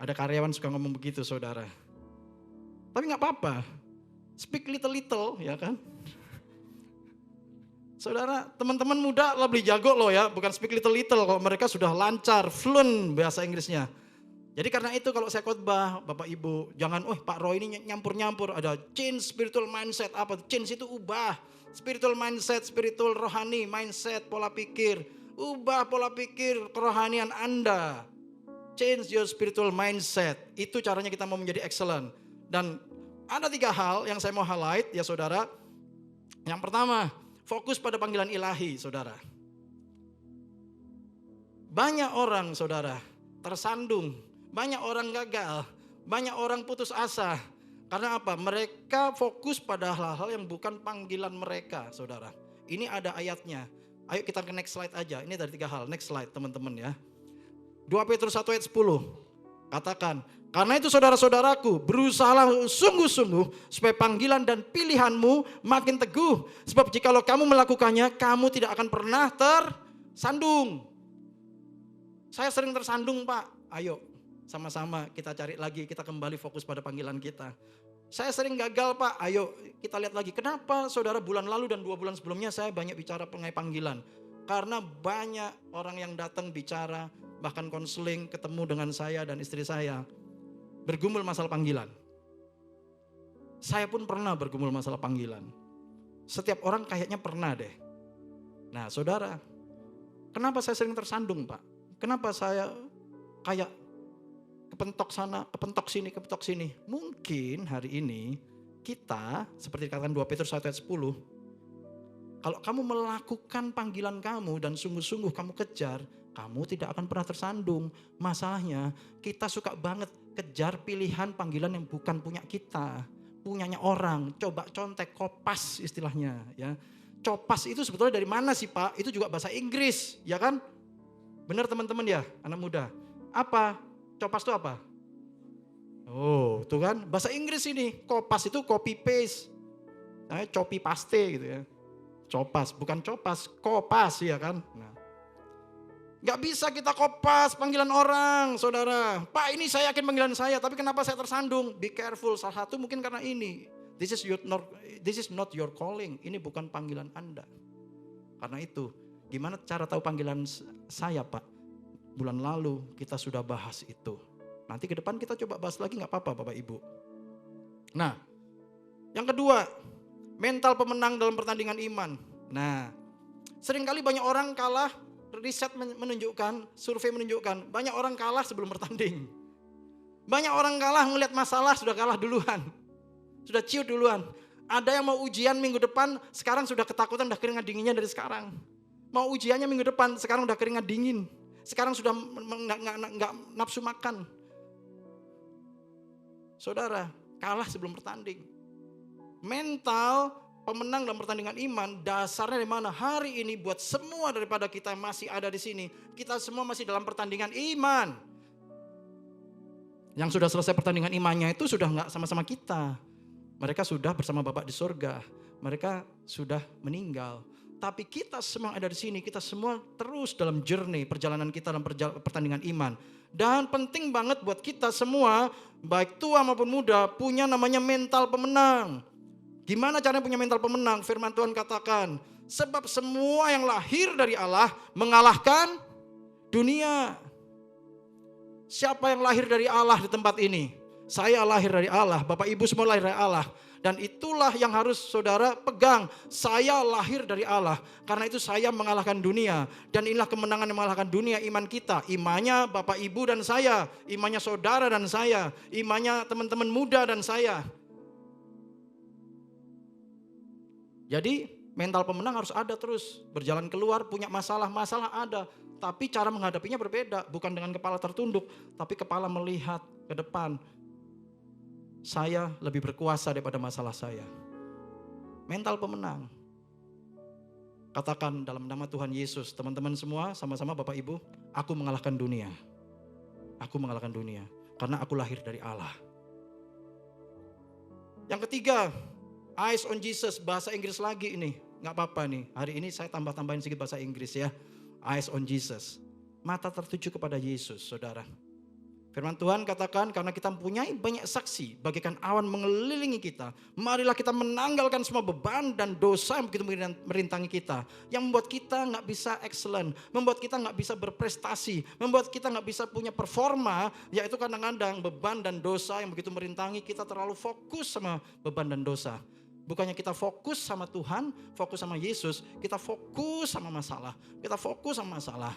Ada karyawan suka ngomong begitu saudara. Tapi nggak apa-apa. Speak little ya kan. Saudara, teman-teman muda lebih jago loh ya. Bukan speak little kalau mereka sudah lancar, fluent bahasa Inggrisnya. Jadi karena itu kalau saya khotbah, Bapak Ibu, jangan, Pak Roy ini nyampur-nyampur. Ada change spiritual mindset, apa? Change itu ubah. Spiritual mindset, spiritual rohani, mindset, pola pikir. Ubah pola pikir kerohanian Anda. Change your spiritual mindset. Itu caranya kita mau menjadi excellent. Dan ada 3 hal yang saya mau highlight ya saudara. Yang pertama, fokus pada panggilan ilahi saudara. Banyak orang saudara tersandung. Banyak orang gagal. Banyak orang putus asa. Karena apa? Mereka fokus pada hal-hal yang bukan panggilan mereka saudara. Ini ada ayatnya. Ayo kita ke next slide aja. Ini dari 3 hal. Next slide teman-teman ya. 2 Petrus 1 ayat 10 katakan, karena itu saudara-saudaraku berusahalah sungguh-sungguh supaya panggilan dan pilihanmu makin teguh. Sebab jikalau kamu melakukannya, kamu tidak akan pernah tersandung. Saya sering tersandung Pak, ayo sama-sama kita cari lagi, kita kembali fokus pada panggilan kita. Saya sering gagal Pak, ayo kita lihat lagi. Kenapa saudara bulan lalu dan 2 bulan sebelumnya saya banyak bicara mengenai panggilan. Karena banyak orang yang datang bicara, bahkan konseling, ketemu dengan saya dan istri saya, bergumul masalah panggilan. Saya pun pernah bergumul masalah panggilan. Setiap orang kayaknya pernah deh. Nah saudara, kenapa saya sering tersandung Pak? Kenapa saya kayak kepentok sana, kepentok sini. Mungkin hari ini kita, seperti dikatakan 2 Petrus 1 ayat 10, kalau kamu melakukan panggilan kamu dan sungguh-sungguh kamu kejar, kamu tidak akan pernah tersandung. Masalahnya kita suka banget kejar pilihan panggilan yang bukan punya kita. Punyanya orang, coba contek, kopas istilahnya ya. Copas itu sebetulnya dari mana sih Pak? Itu juga bahasa Inggris ya kan? Benar teman-teman ya anak muda. Apa? Copas itu apa? Oh tuh kan bahasa Inggris ini. Kopas itu copy paste. Nah, copy paste gitu ya. Copas, bukan copas, kopas ya kan. Nah, gak bisa kita kopas panggilan orang saudara. Pak ini saya yakin panggilan saya, tapi kenapa saya tersandung? Be careful, salah satu mungkin karena ini. This is not your calling, ini bukan panggilan Anda. Karena itu, gimana cara tahu panggilan saya Pak? Bulan lalu kita sudah bahas itu. Nanti ke depan kita coba bahas lagi gak apa-apa Bapak Ibu. Nah, yang kedua, mental pemenang dalam pertandingan iman. Nah, seringkali banyak orang kalah, riset menunjukkan, survei menunjukkan, banyak orang kalah sebelum bertanding. Banyak orang kalah melihat masalah sudah kalah duluan. Sudah ciut duluan. Ada yang mau ujian minggu depan, sekarang sudah ketakutan, udah keringat dinginnya dari sekarang. Mau ujiannya minggu depan, sekarang udah keringat dingin. Sekarang sudah nggak nafsu makan. Saudara, kalah sebelum bertanding. Mental pemenang dalam pertandingan iman dasarnya di mana? Hari ini buat semua daripada kita yang masih ada di sini, kita semua masih dalam pertandingan iman. Yang sudah selesai pertandingan imannya itu sudah nggak sama-sama kita. Mereka sudah bersama Bapak di surga. Mereka sudah meninggal. Tapi kita semua yang ada di sini, kita semua terus dalam journey perjalanan kita dalam pertandingan iman. Dan penting banget buat kita semua, baik tua maupun muda, punya namanya mental pemenang. Gimana caranya punya mental pemenang? Firman Tuhan katakan, sebab semua yang lahir dari Allah mengalahkan dunia. Siapa yang lahir dari Allah di tempat ini? Saya lahir dari Allah, Bapak Ibu semua lahir dari Allah. Dan itulah yang harus saudara pegang. Saya lahir dari Allah, karena itu saya mengalahkan dunia. Dan inilah kemenangan yang mengalahkan dunia, iman kita. Imannya Bapak Ibu dan saya, imannya saudara dan saya, imannya teman-teman muda dan saya. Jadi mental pemenang harus ada terus. Berjalan keluar punya masalah ada. Tapi cara menghadapinya berbeda. Bukan dengan kepala tertunduk, tapi kepala melihat ke depan. Saya lebih berkuasa daripada masalah saya. Mental pemenang. Katakan dalam nama Tuhan Yesus. Teman-teman semua sama-sama Bapak Ibu. Aku mengalahkan dunia. Aku mengalahkan dunia. Karena aku lahir dari Allah. Yang ketiga, Eyes on Jesus, bahasa Inggris lagi ini. Nggak apa-apa nih, hari ini saya tambah-tambahin sedikit bahasa Inggris ya. Eyes on Jesus. Mata tertuju kepada Yesus, saudara. Firman Tuhan katakan, karena kita mempunyai banyak saksi, bagaikan awan mengelilingi kita, marilah kita menanggalkan semua beban dan dosa yang begitu merintangi kita, yang membuat kita nggak bisa excellent, membuat kita nggak bisa berprestasi, membuat kita nggak bisa punya performa, yaitu kadang-kadang beban dan dosa yang begitu merintangi kita, terlalu fokus sama beban dan dosa. Bukannya kita fokus sama Tuhan, fokus sama Yesus, kita fokus sama masalah, kita fokus sama masalah.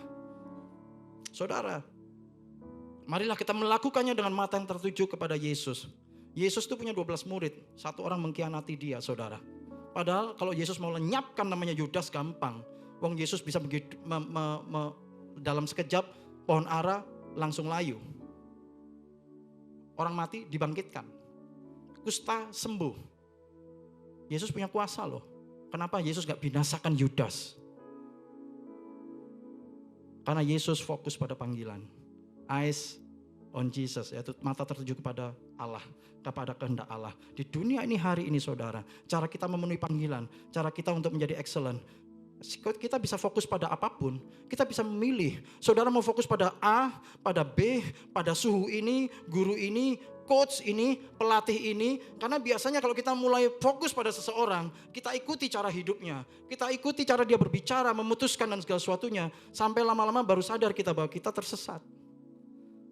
Saudara, marilah kita melakukannya dengan mata yang tertuju kepada Yesus. Yesus itu punya 12 murid. Satu orang mengkhianati dia, saudara. Padahal kalau Yesus mau lenyapkan namanya Yudas gampang. Wong Yesus bisa dalam sekejap pohon ara langsung layu. Orang mati dibangkitkan. Kusta sembuh. Yesus punya kuasa loh. Kenapa Yesus gak binasakan Yudas? Karena Yesus fokus pada panggilan. Eyes on Jesus, yaitu mata tertuju kepada Allah, kepada kehendak Allah. Di dunia ini hari ini saudara, cara kita memenuhi panggilan, cara kita untuk menjadi excellent, kita bisa fokus pada apapun, kita bisa memilih. Saudara mau fokus pada A, pada B, pada suhu ini, guru ini, coach ini, pelatih ini. Karena biasanya kalau kita mulai fokus pada seseorang, kita ikuti cara hidupnya, kita ikuti cara dia berbicara, memutuskan dan segala sesuatunya. Sampai lama-lama baru sadar kita bahwa kita tersesat.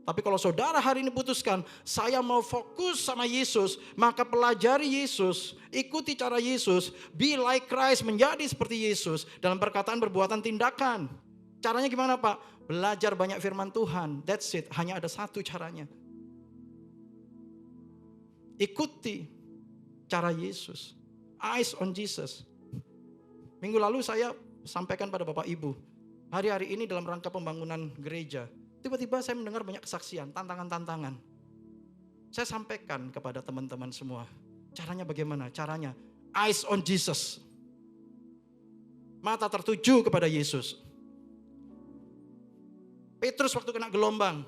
Tapi kalau saudara hari ini putuskan, saya mau fokus sama Yesus, maka pelajari Yesus, ikuti cara Yesus, be like Christ, menjadi seperti Yesus dalam perkataan, perbuatan, tindakan. Caranya gimana Pak? Belajar banyak firman Tuhan, that's it, hanya ada satu caranya. Ikuti cara Yesus, eyes on Jesus. Minggu lalu saya sampaikan pada Bapak Ibu, hari-hari ini dalam rangka pembangunan gereja, tiba-tiba saya mendengar banyak kesaksian, tantangan-tantangan. Saya sampaikan kepada teman-teman semua, caranya bagaimana? Caranya eyes on Jesus. Mata tertuju kepada Yesus. Petrus waktu kena gelombang,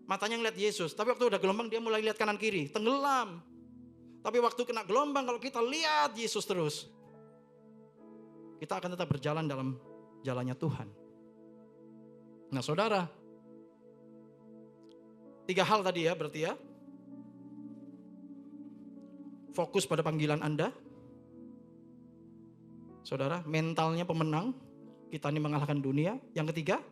matanya ngeliat Yesus. Tapi waktu udah gelombang dia mulai lihat kanan kiri, tenggelam. Tapi waktu kena gelombang kalau kita lihat Yesus terus, kita akan tetap berjalan dalam jalannya Tuhan. Nah saudara, 3 hal tadi ya berarti ya. Fokus pada panggilan Anda. Saudara, mentalnya pemenang. Kita ini mengalahkan dunia. Yang ketiga,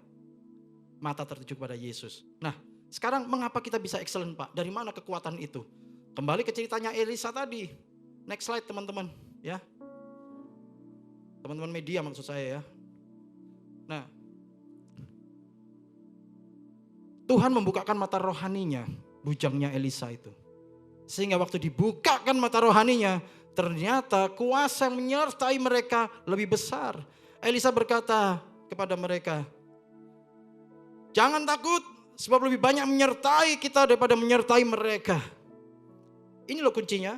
mata tertuju kepada Yesus. Nah, sekarang mengapa kita bisa excellent Pak? Dari mana kekuatan itu? Kembali ke ceritanya Elisa tadi. Next slide teman-teman. Ya. Teman-teman media maksud saya ya. Nah, Tuhan membukakan mata rohaninya, bujangnya Elisa itu. Sehingga waktu dibukakan mata rohaninya, ternyata kuasa yang menyertai mereka lebih besar. Elisa berkata kepada mereka, jangan takut, sebab lebih banyak menyertai kita daripada menyertai mereka. Ini loh kuncinya,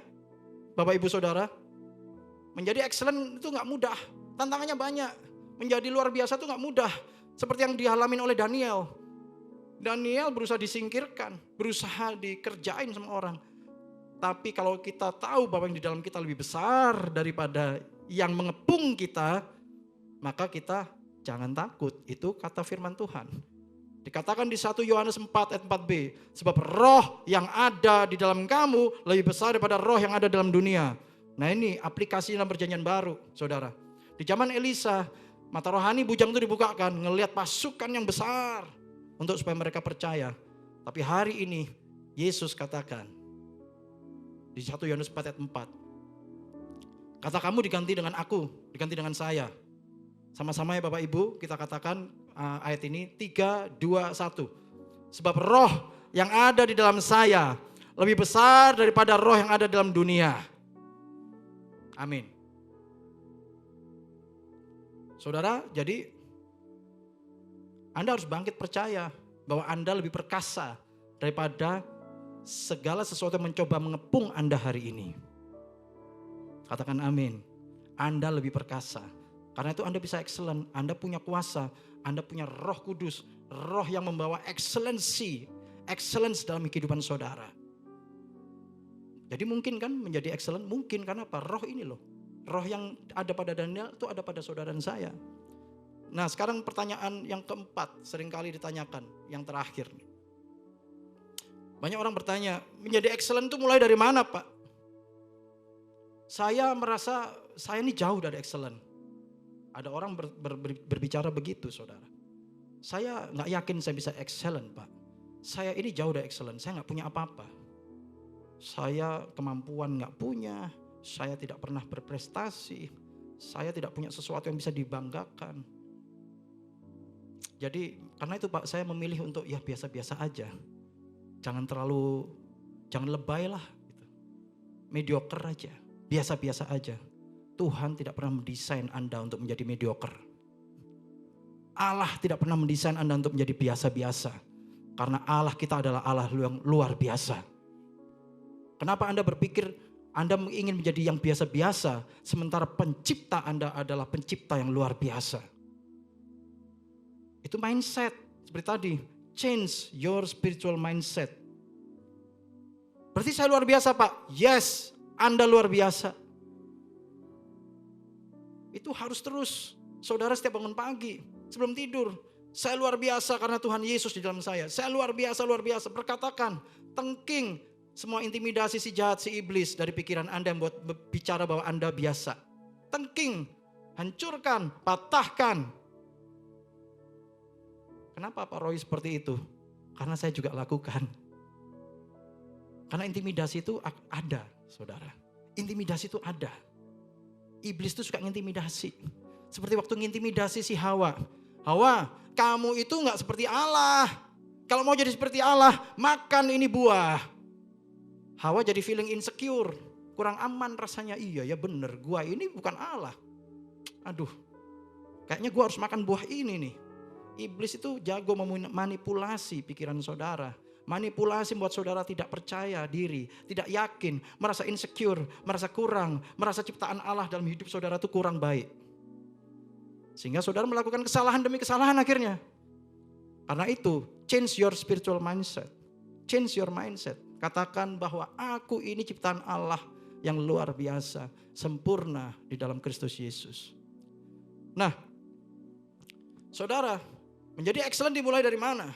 Bapak Ibu Saudara. Menjadi excellent itu gak mudah, tantangannya banyak. Menjadi luar biasa itu gak mudah. Seperti yang dialamin oleh Daniel. Daniel berusaha disingkirkan, berusaha dikerjain sama orang. Tapi kalau kita tahu bahwa yang di dalam kita lebih besar daripada yang mengepung kita, maka kita jangan takut. Itu kata firman Tuhan. Dikatakan di 1 Yohanes 4 ayat 4b, sebab roh yang ada di dalam kamu lebih besar daripada roh yang ada dalam dunia. Nah ini aplikasi dalam perjanjian baru, saudara. Di zaman Elisa, mata rohani bujang itu dibukakan, ngelihat pasukan yang besar untuk supaya mereka percaya. Tapi hari ini Yesus katakan di 1 Yohanes 4 ayat 4, kata kamu diganti dengan aku, diganti dengan saya. Sama-sama ya Bapak Ibu, kita katakan ayat ini 3, 2, 1. Sebab roh yang ada di dalam saya lebih besar daripada roh yang ada dalam dunia. Amin. Saudara, jadi Anda harus bangkit percaya bahwa Anda lebih perkasa daripada segala sesuatu yang mencoba mengepung Anda hari ini. Katakan amin. Anda lebih perkasa. Karena itu Anda bisa excellent. Anda punya kuasa. Anda punya Roh Kudus. Roh yang membawa excellence dalam kehidupan saudara. Jadi mungkin kan menjadi excellent? Mungkin, karena apa? Roh ini loh. Roh yang ada pada Daniel itu ada pada saudara dan saya. Nah sekarang pertanyaan yang keempat seringkali ditanyakan, yang terakhir. Banyak orang bertanya, menjadi excellent itu mulai dari mana Pak? Saya merasa saya ini jauh dari excellent. Ada orang berbicara begitu saudara. Saya gak yakin saya bisa excellent Pak. Saya ini jauh dari excellent, saya gak punya apa-apa. Saya kemampuan gak punya, saya tidak pernah berprestasi, saya tidak punya sesuatu yang bisa dibanggakan. Jadi karena itu Pak, saya memilih untuk ya biasa-biasa aja. Jangan lebay lah gitu. Mediocre aja, biasa-biasa aja. Tuhan tidak pernah mendesain Anda untuk menjadi mediocre. Allah tidak pernah mendesain Anda untuk menjadi biasa-biasa. Karena Allah kita adalah Allah yang luar biasa. Kenapa Anda berpikir Anda ingin menjadi yang biasa-biasa, sementara pencipta Anda adalah pencipta yang luar biasa? Itu mindset, seperti tadi, change your spiritual mindset. Berarti saya luar biasa Pak? Yes, Anda luar biasa. Itu harus terus, saudara setiap bangun pagi, sebelum tidur, saya luar biasa karena Tuhan Yesus di dalam saya. Saya luar biasa, perkatakan, tengking, semua intimidasi si jahat, si iblis dari pikiran Anda yang buat bicara bahwa Anda biasa. Tengking, hancurkan, patahkan. Kenapa Pak Roy seperti itu? Karena saya juga lakukan. Karena intimidasi itu ada, saudara. Intimidasi itu ada. Iblis itu suka ngintimidasi. Seperti waktu ngintimidasi si Hawa. Hawa, kamu itu gak seperti Allah. Kalau mau jadi seperti Allah, makan ini buah. Hawa jadi feeling insecure, kurang aman rasanya. Iya ya bener, gua ini bukan Allah. Aduh, kayaknya gua harus makan buah ini nih. Iblis itu jago memanipulasi pikiran saudara. Manipulasi membuat saudara tidak percaya diri, tidak yakin, merasa insecure, merasa kurang, merasa ciptaan Allah dalam hidup saudara itu kurang baik. Sehingga saudara melakukan kesalahan demi kesalahan akhirnya. Karena itu, change your spiritual mindset. Change your mindset. Katakan bahwa aku ini ciptaan Allah yang luar biasa, sempurna di dalam Kristus Yesus. Nah, saudara, menjadi excellent dimulai dari mana?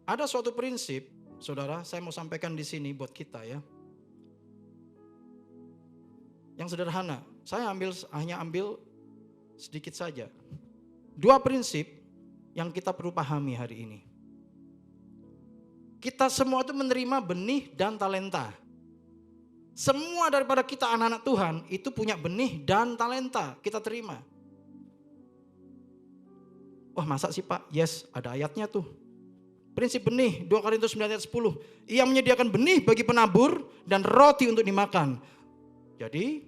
Ada suatu prinsip, saudara, saya mau sampaikan di sini buat kita ya. Yang sederhana, saya hanya ambil sedikit saja. 2 prinsip yang kita perlu pahami hari ini. Kita semua itu menerima benih dan talenta. Semua daripada kita anak-anak Tuhan itu punya benih dan talenta, kita terima. Wah masa sih Pak? Yes, ada ayatnya tuh. Prinsip benih, 2 Korintus 9 ayat 10. Ia menyediakan benih bagi penabur dan roti untuk dimakan. Jadi,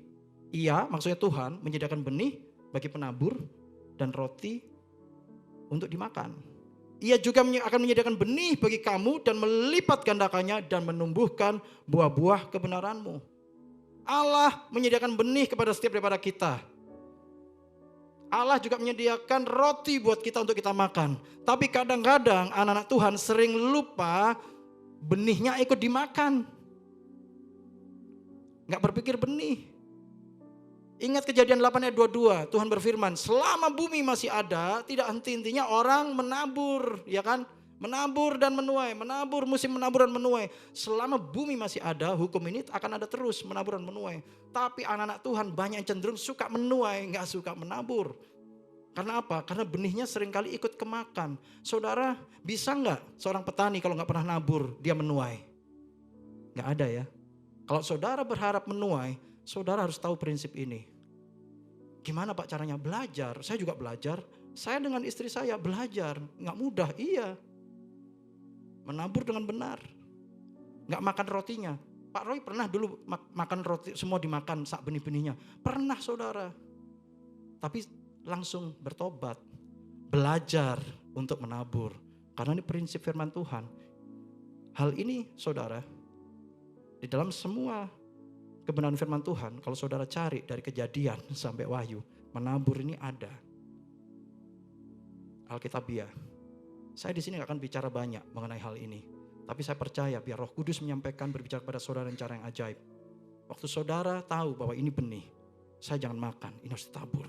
maksudnya Tuhan menyediakan benih bagi penabur dan roti untuk dimakan. Ia juga akan menyediakan benih bagi kamu dan melipat gandakannya dan menumbuhkan buah-buah kebenaranmu. Allah menyediakan benih kepada setiap daripada kita. Allah juga menyediakan roti buat kita untuk kita makan. Tapi kadang-kadang anak-anak Tuhan sering lupa benihnya ikut dimakan. Gak berpikir benih. Ingat Kejadian 8 ayat 22, Tuhan berfirman, selama bumi masih ada, tidak henti-hentinya orang menabur, ya kan? Menabur dan menuai, musim menabur dan menuai. Selama bumi masih ada, hukum ini akan ada terus, menabur dan menuai. Tapi anak-anak Tuhan banyak yang cenderung suka menuai, gak suka menabur. Karena apa? Karena benihnya seringkali ikut kemakan. Saudara, bisa gak seorang petani kalau gak pernah nabur, dia menuai? Gak ada ya. Kalau saudara berharap menuai, saudara harus tahu prinsip ini. Gimana Pak caranya? Belajar. Saya juga belajar. Saya dengan istri saya belajar. Gak mudah, iya. Menabur dengan benar. Gak makan rotinya. Pak Roy pernah dulu makan roti, semua dimakan sak benih-benihnya. Pernah saudara. Tapi langsung bertobat. Belajar untuk menabur. Karena ini prinsip firman Tuhan. Hal ini saudara, di dalam semua kebenaran firman Tuhan, kalau saudara cari dari Kejadian sampai Wahyu, menabur ini ada. Alkitabiah. Saya di sini gak akan bicara banyak mengenai hal ini. Tapi saya percaya biar Roh Kudus menyampaikan, berbicara kepada saudara dengan cara yang ajaib. Waktu saudara tahu bahwa ini benih, saya jangan makan, ini harus ditabur.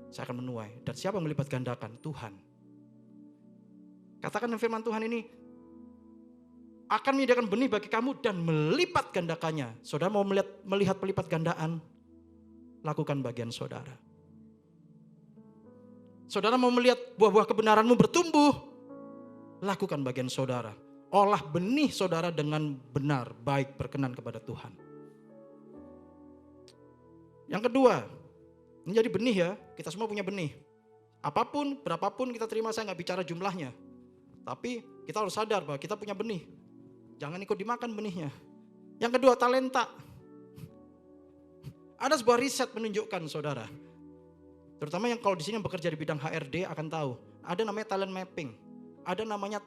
Saya akan menuai. Dan siapa yang melipat gandakan? Tuhan. Katakan firman Tuhan ini, akan menyediakan benih bagi kamu dan melipat gandakannya. Saudara mau melihat pelipat gandaan? Lakukan bagian saudara. Saudara mau melihat buah-buah kebenaranmu bertumbuh? Lakukan bagian saudara. Olah benih saudara dengan benar, baik, berkenan kepada Tuhan. Yang kedua, ini jadi benih ya, kita semua punya benih. Apapun, berapapun kita terima, saya nggak bicara jumlahnya. Tapi kita harus sadar bahwa kita punya benih. Jangan ikut dimakan benihnya. Yang kedua, talenta. Ada sebuah riset menunjukkan saudara. Terutama yang kalau di sini yang bekerja di bidang HRD akan tahu. Ada namanya talent mapping. Ada namanya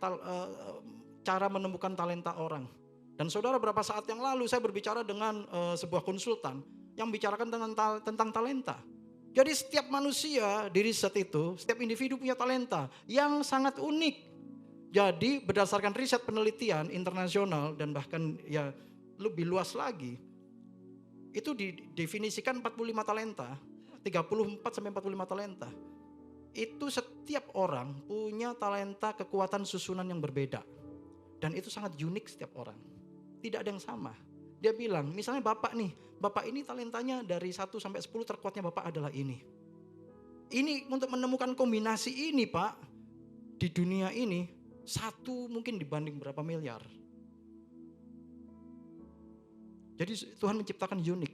cara menemukan talenta orang. Dan saudara, beberapa saat yang lalu saya berbicara dengan sebuah konsultan yang bicarakan tentang talenta. Jadi setiap manusia di riset itu, setiap individu punya talenta yang sangat unik. Jadi berdasarkan riset penelitian internasional dan bahkan ya lebih luas lagi, itu didefinisikan 45 talenta, 34 sampai 45 talenta. Itu setiap orang punya talenta kekuatan susunan yang berbeda. Dan itu sangat unik setiap orang. Tidak ada yang sama. Dia bilang, misalnya bapak nih, bapak ini talentanya dari 1 sampai 10 terkuatnya bapak adalah ini. Ini untuk menemukan kombinasi ini Pak, di dunia ini, 1 mungkin dibanding berapa miliar. Jadi Tuhan menciptakan unik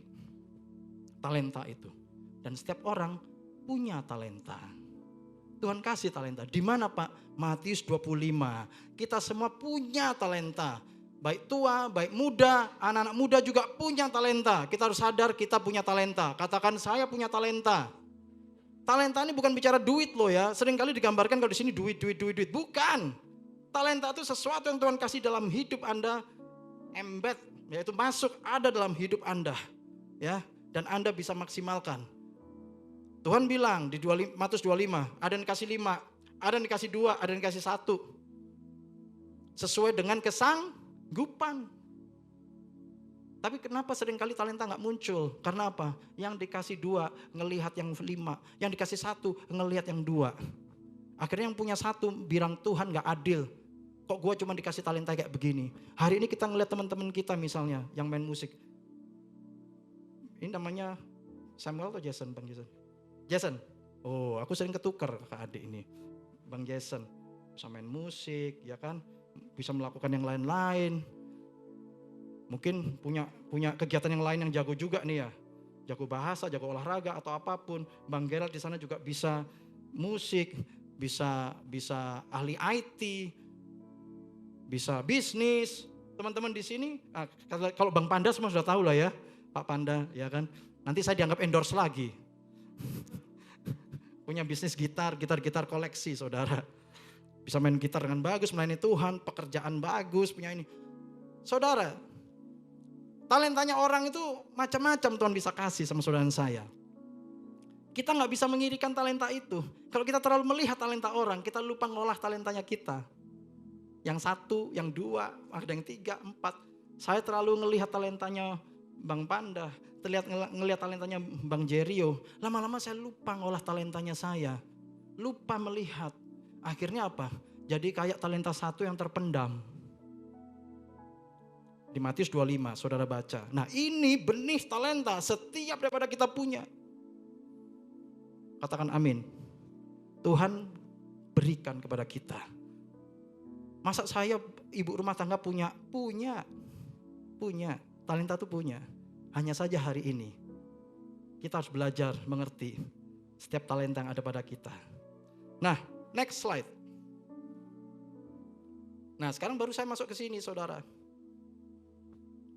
talenta itu. Dan setiap orang punya talenta. Tuhan kasih talenta. Di mana Pak? Matius 25. Kita semua punya talenta. Baik tua, baik muda, anak-anak muda juga punya talenta. Kita harus sadar kita punya talenta. Katakan saya punya talenta. Talenta ini bukan bicara duit loh ya. Seringkali digambarkan kalau di sini duit. Bukan. Talenta itu sesuatu yang Tuhan kasih dalam hidup Anda, embed, yaitu masuk ada dalam hidup Anda, ya, dan Anda bisa maksimalkan. Tuhan bilang di Matius 25, ada yang dikasih 5, ada yang dikasih 2, ada yang dikasih 1. Sesuai dengan kesanggupan. Tapi kenapa seringkali talenta nggak muncul? Karena apa? Yang dikasih 2 ngelihat yang 5, yang dikasih 1 ngelihat yang 2. Akhirnya yang punya 1 bilang Tuhan nggak adil. Kok gue cuma dikasih talenta kayak begini. Hari ini kita ngeliat teman-teman kita misalnya yang main musik. Ini namanya Samuel atau Jason? Bang Jason? Jason. Oh, aku sering ketukar kakak adik ini. Bang Jason bisa main musik, ya kan? Bisa melakukan yang lain-lain. Mungkin punya kegiatan yang lain yang jago juga nih ya. Jago bahasa, jago olahraga atau apapun. Bang Gerald di sana juga bisa musik, bisa ahli IT, bisa bisnis. Teman-teman di sini, kalau Bang Panda semua sudah tahu lah ya, Pak Panda, ya kan. Nanti saya dianggap endorse lagi. Punya bisnis gitar koleksi saudara. Bisa main gitar dengan bagus, melayani Tuhan, pekerjaan bagus, punya ini. Saudara, talentanya orang itu macam-macam Tuhan bisa kasih sama saudara saya. Kita gak bisa mengirikan talenta itu. Kalau kita terlalu melihat talenta orang, kita lupa ngolah talentanya kita. Yang 1, yang 2, ada yang 3, 4. Saya terlalu ngelihat talentanya Bang Panda, ngelihat talentanya Bang Jerio. Lama-lama saya lupa ngolah talentanya saya. Lupa melihat. Akhirnya apa? Jadi kayak talenta 1 yang terpendam. Di Matius 25, saudara baca. Nah ini benih talenta setiap daripada kita punya. Katakan amin. Tuhan berikan kepada kita. Masa saya ibu rumah tangga punya. Talenta itu punya. Hanya saja hari ini kita harus belajar mengerti setiap talenta yang ada pada kita. Nah, next slide. Nah, sekarang baru saya masuk ke sini, saudara.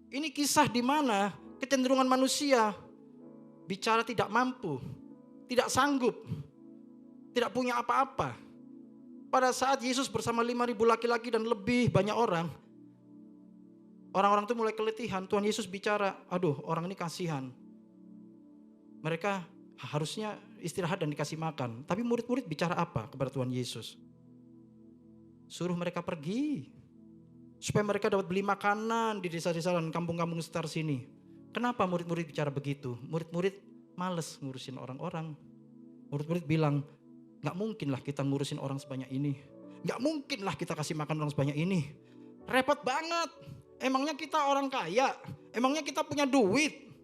Ini kisah di mana kecenderungan manusia bicara tidak mampu, tidak sanggup, tidak punya apa-apa. Pada saat Yesus bersama 5.000 laki-laki dan lebih banyak orang itu mulai keletihan. Tuhan Yesus bicara, aduh orang ini kasihan. Mereka harusnya istirahat dan dikasih makan. Tapi murid-murid bicara apa kepada Tuhan Yesus? Suruh mereka pergi. Supaya mereka dapat beli makanan di desa-desa dan kampung-kampung sekitar sini. Kenapa murid-murid bicara begitu? Murid-murid males ngurusin orang-orang. Murid-murid bilang, gak mungkin lah kita ngurusin orang sebanyak ini. Gak mungkin lah kita kasih makan orang sebanyak ini. Repot banget. Emangnya kita orang kaya? Emangnya kita punya duit?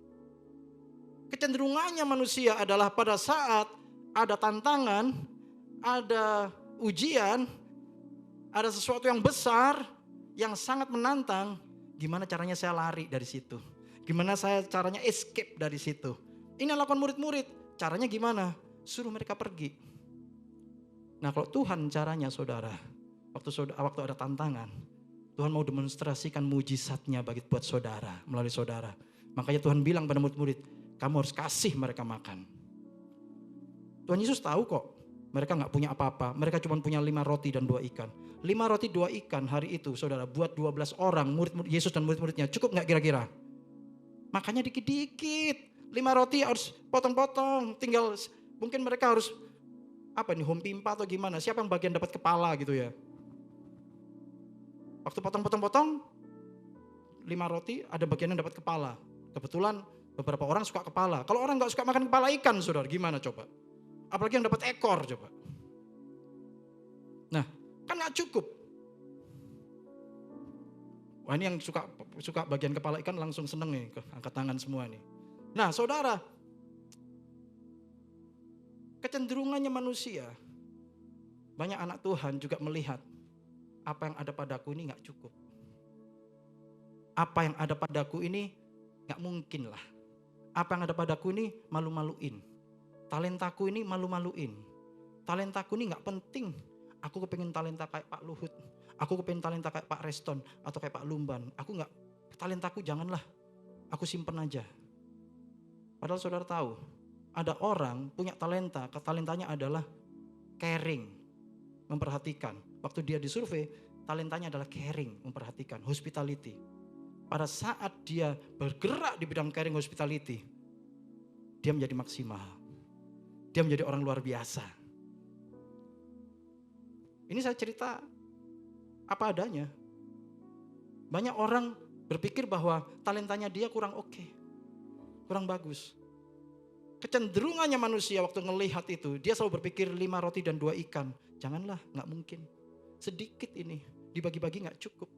Kecenderungannya manusia adalah pada saat ada tantangan, ada ujian, ada sesuatu yang besar, yang sangat menantang, gimana caranya saya lari dari situ? Gimana saya caranya escape dari situ? Ini yang lakukan murid-murid. Caranya gimana? Suruh mereka pergi. Nah kalau Tuhan caranya saudara, waktu ada tantangan, Tuhan mau demonstrasikan mujizatnya buat saudara, melalui saudara. Makanya Tuhan bilang pada murid-murid, kamu harus kasih mereka makan. Tuhan Yesus tahu kok, mereka gak punya apa-apa. Mereka cuma punya 5 roti dan 2 ikan. 5 roti 2 ikan hari itu saudara, buat 12 orang murid Yesus dan murid-muridnya. Cukup gak kira-kira? Makanya dikit-dikit. 5 roti harus potong-potong. Tinggal mungkin mereka harus home pimpa atau gimana. Siapa yang bagian dapat kepala gitu ya. Waktu potong-potong 5 roti ada bagian yang dapat kepala. Kebetulan beberapa orang suka kepala. Kalau orang gak suka makan kepala ikan saudara, gimana coba? Apalagi yang dapat ekor coba. Nah kan gak cukup. Wah ini yang suka bagian kepala ikan langsung seneng nih, angkat tangan semua nih. Nah saudara, kecenderungannya manusia, banyak anak Tuhan juga melihat apa yang ada padaku ini gak cukup. Apa yang ada padaku ini gak mungkin lah. Apa yang ada padaku ini malu-maluin. Talentaku ini malu-maluin. Talentaku ini gak penting. Aku kepengen talenta kayak Pak Luhut. Aku kepengen talenta kayak Pak Reston atau kayak Pak Lumban. Aku gak, talentaku janganlah. Aku simpen aja. Padahal saudara tahu, ada orang punya talenta, talentanya adalah caring, memperhatikan. Waktu dia disurvei, talentanya adalah caring, memperhatikan, hospitality. Pada saat dia bergerak di bidang caring hospitality, dia menjadi maksimal. Dia menjadi orang luar biasa. Ini saya cerita apa adanya. Banyak orang berpikir bahwa talentanya dia kurang oke, kurang bagus. Kecenderungannya manusia waktu ngelihat itu, dia selalu berpikir 5 roti dan 2 ikan. Janganlah, gak mungkin. Sedikit ini, dibagi-bagi gak cukup.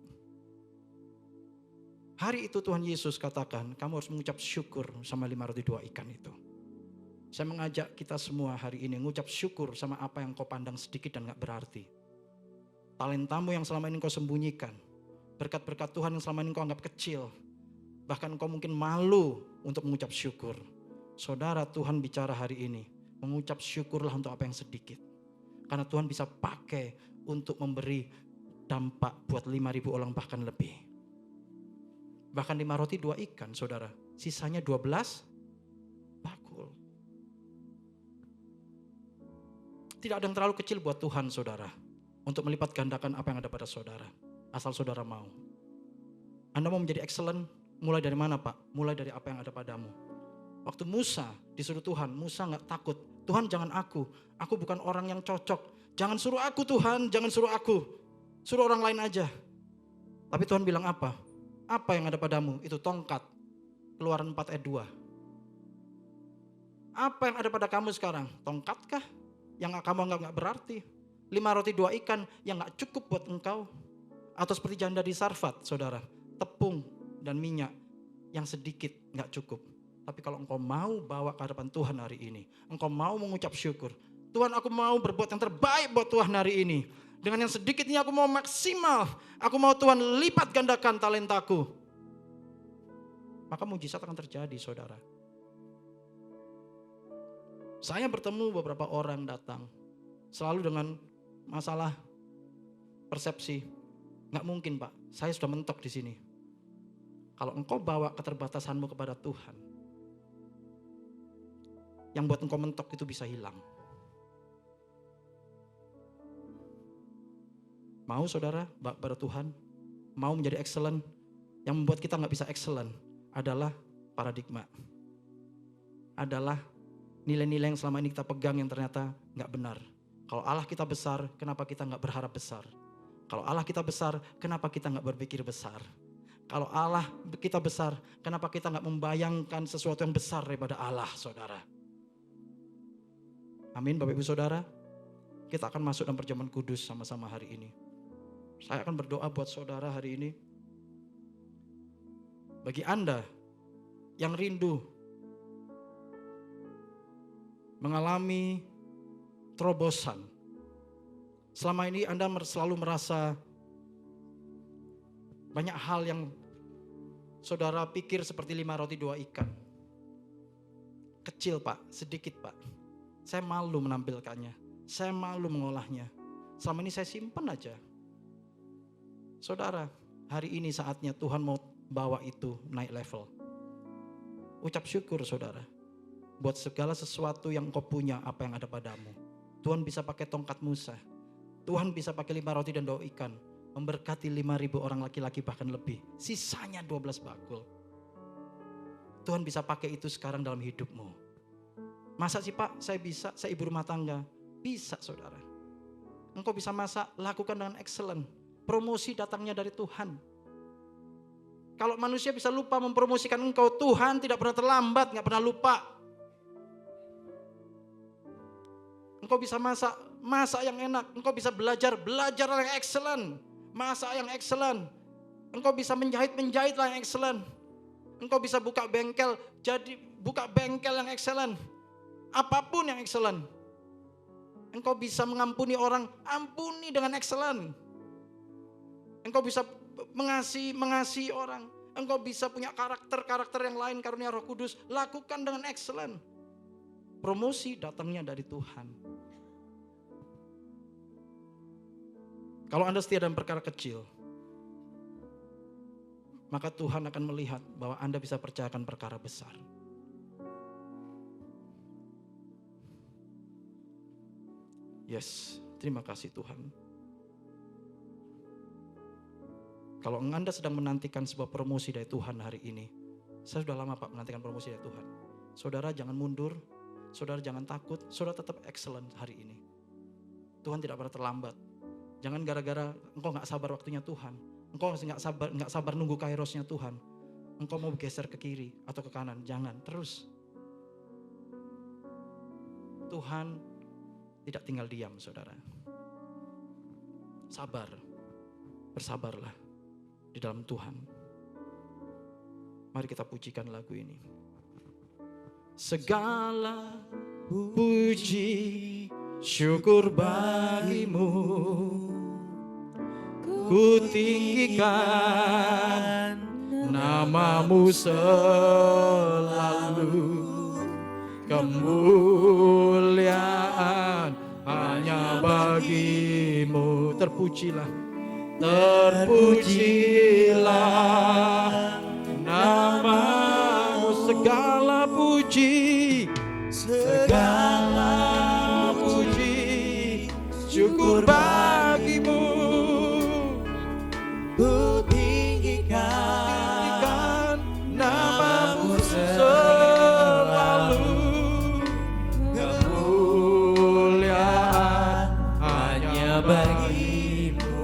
Hari itu Tuhan Yesus katakan, kamu harus mengucap syukur sama 5 roti 2 ikan itu. Saya mengajak kita semua hari ini mengucap syukur sama apa yang kau pandang sedikit dan gak berarti. Talentamu yang selama ini kau sembunyikan. Berkat-berkat Tuhan yang selama ini kau anggap kecil. Bahkan kau mungkin malu untuk mengucap syukur. Saudara, Tuhan bicara hari ini, mengucap syukurlah untuk apa yang sedikit. Karena Tuhan bisa pakai untuk memberi dampak buat 5.000 orang bahkan lebih. Bahkan 5 roti 2 ikan saudara, sisanya 12 bakul. Tidak ada yang terlalu kecil buat Tuhan saudara, untuk melipat gandakan apa yang ada pada saudara. Asal saudara mau. Anda mau menjadi excellent, mulai dari mana Pak? Mulai dari apa yang ada padamu. Waktu Musa disuruh Tuhan, Musa gak takut. Tuhan jangan aku bukan orang yang cocok. Jangan suruh aku Tuhan, jangan suruh aku. Suruh orang lain aja. Tapi Tuhan bilang apa? Apa yang ada padamu? Itu tongkat. Keluaran 4 ayat 2. Apa yang ada pada kamu sekarang? Tongkatkah? Yang kamu anggap gak berarti? 5 roti 2 ikan yang gak cukup buat engkau? Atau seperti janda di Sarfat saudara, tepung dan minyak yang sedikit gak cukup. Tapi kalau engkau mau bawa ke hadapan Tuhan hari ini, engkau mau mengucap syukur, Tuhan aku mau berbuat yang terbaik buat Tuhan hari ini. Dengan yang sedikit ini aku mau maksimal, aku mau Tuhan lipat gandakan talentaku. Maka mujizat akan terjadi saudara. Saya bertemu beberapa orang datang, selalu dengan masalah persepsi. Gak mungkin Pak, saya sudah mentok di sini. Kalau engkau bawa keterbatasanmu kepada Tuhan, yang buat engkau mentok itu bisa hilang. Mau saudara pada Tuhan, mau menjadi excellent, yang membuat kita gak bisa excellent adalah paradigma. Adalah nilai-nilai yang selama ini kita pegang yang ternyata gak benar. Kalau Allah kita besar, kenapa kita gak berharap besar? Kalau Allah kita besar, kenapa kita gak berpikir besar? Kalau Allah kita besar, kenapa kita nggak membayangkan sesuatu yang besar daripada Allah, saudara? Amin, Bapak Ibu Saudara. Kita akan masuk dalam perjamuan kudus sama-sama hari ini. Saya akan berdoa buat saudara hari ini. Bagi Anda yang rindu mengalami terobosan. Selama ini Anda selalu merasa banyak hal yang saudara pikir seperti 5 roti 2 ikan. Kecil Pak, sedikit Pak. Saya malu menampilkannya. Saya malu mengolahnya. Selama ini saya simpan aja. Saudara, hari ini saatnya Tuhan mau bawa itu naik level. Ucap syukur saudara. Buat segala sesuatu yang engkau punya, apa yang ada padamu. Tuhan bisa pakai tongkat Musa. Tuhan bisa pakai 5 roti dan 2 ikan. Memberkati 5.000 orang laki-laki bahkan lebih. Sisanya 12 bakul. Tuhan bisa pakai itu sekarang dalam hidupmu. Masa sih Pak, saya bisa, saya ibu rumah tangga. Bisa saudara. Engkau bisa masak, lakukan dengan excellent. Promosi datangnya dari Tuhan. Kalau manusia bisa lupa mempromosikan engkau, Tuhan tidak pernah terlambat, gak pernah lupa. Engkau bisa masak yang enak. Engkau bisa belajar yang excellent. Masak yang excellent. Engkau bisa menjahit yang excellent. Engkau bisa buka bengkel yang excellent. Apapun yang excellent. Engkau bisa mengampuni orang, ampuni dengan excellent. Engkau bisa mengasihi orang. Engkau bisa punya karakter yang lain karunia Roh Kudus, lakukan dengan excellent. Promosi datangnya dari Tuhan. Kalau Anda setia dalam perkara kecil, maka Tuhan akan melihat bahwa Anda bisa percayakan perkara besar. Yes, terima kasih Tuhan. Kalau Anda sedang menantikan sebuah promosi dari Tuhan hari ini, saya sudah lama Pak menantikan promosi dari Tuhan. Saudara jangan mundur, saudara jangan takut, saudara tetap excellent hari ini. Tuhan tidak pernah terlambat. Jangan gara-gara engkau gak sabar waktunya Tuhan, engkau gak sabar nunggu kairosnya Tuhan, engkau mau geser ke kiri atau ke kanan, jangan, terus. Tuhan tidak tinggal diam saudara. Sabar, bersabarlah di dalam Tuhan. Mari kita pujikan lagu ini. Segala puji syukur bagimu, ku tinggikan namamu selalu. Kemuliaan hanya bagimu. Terpujilah, terpujilah namamu. Segala puji, segala puji syukur bagimu. Ku tinggikan namamu selalu. Kemuliaan hanya bagimu.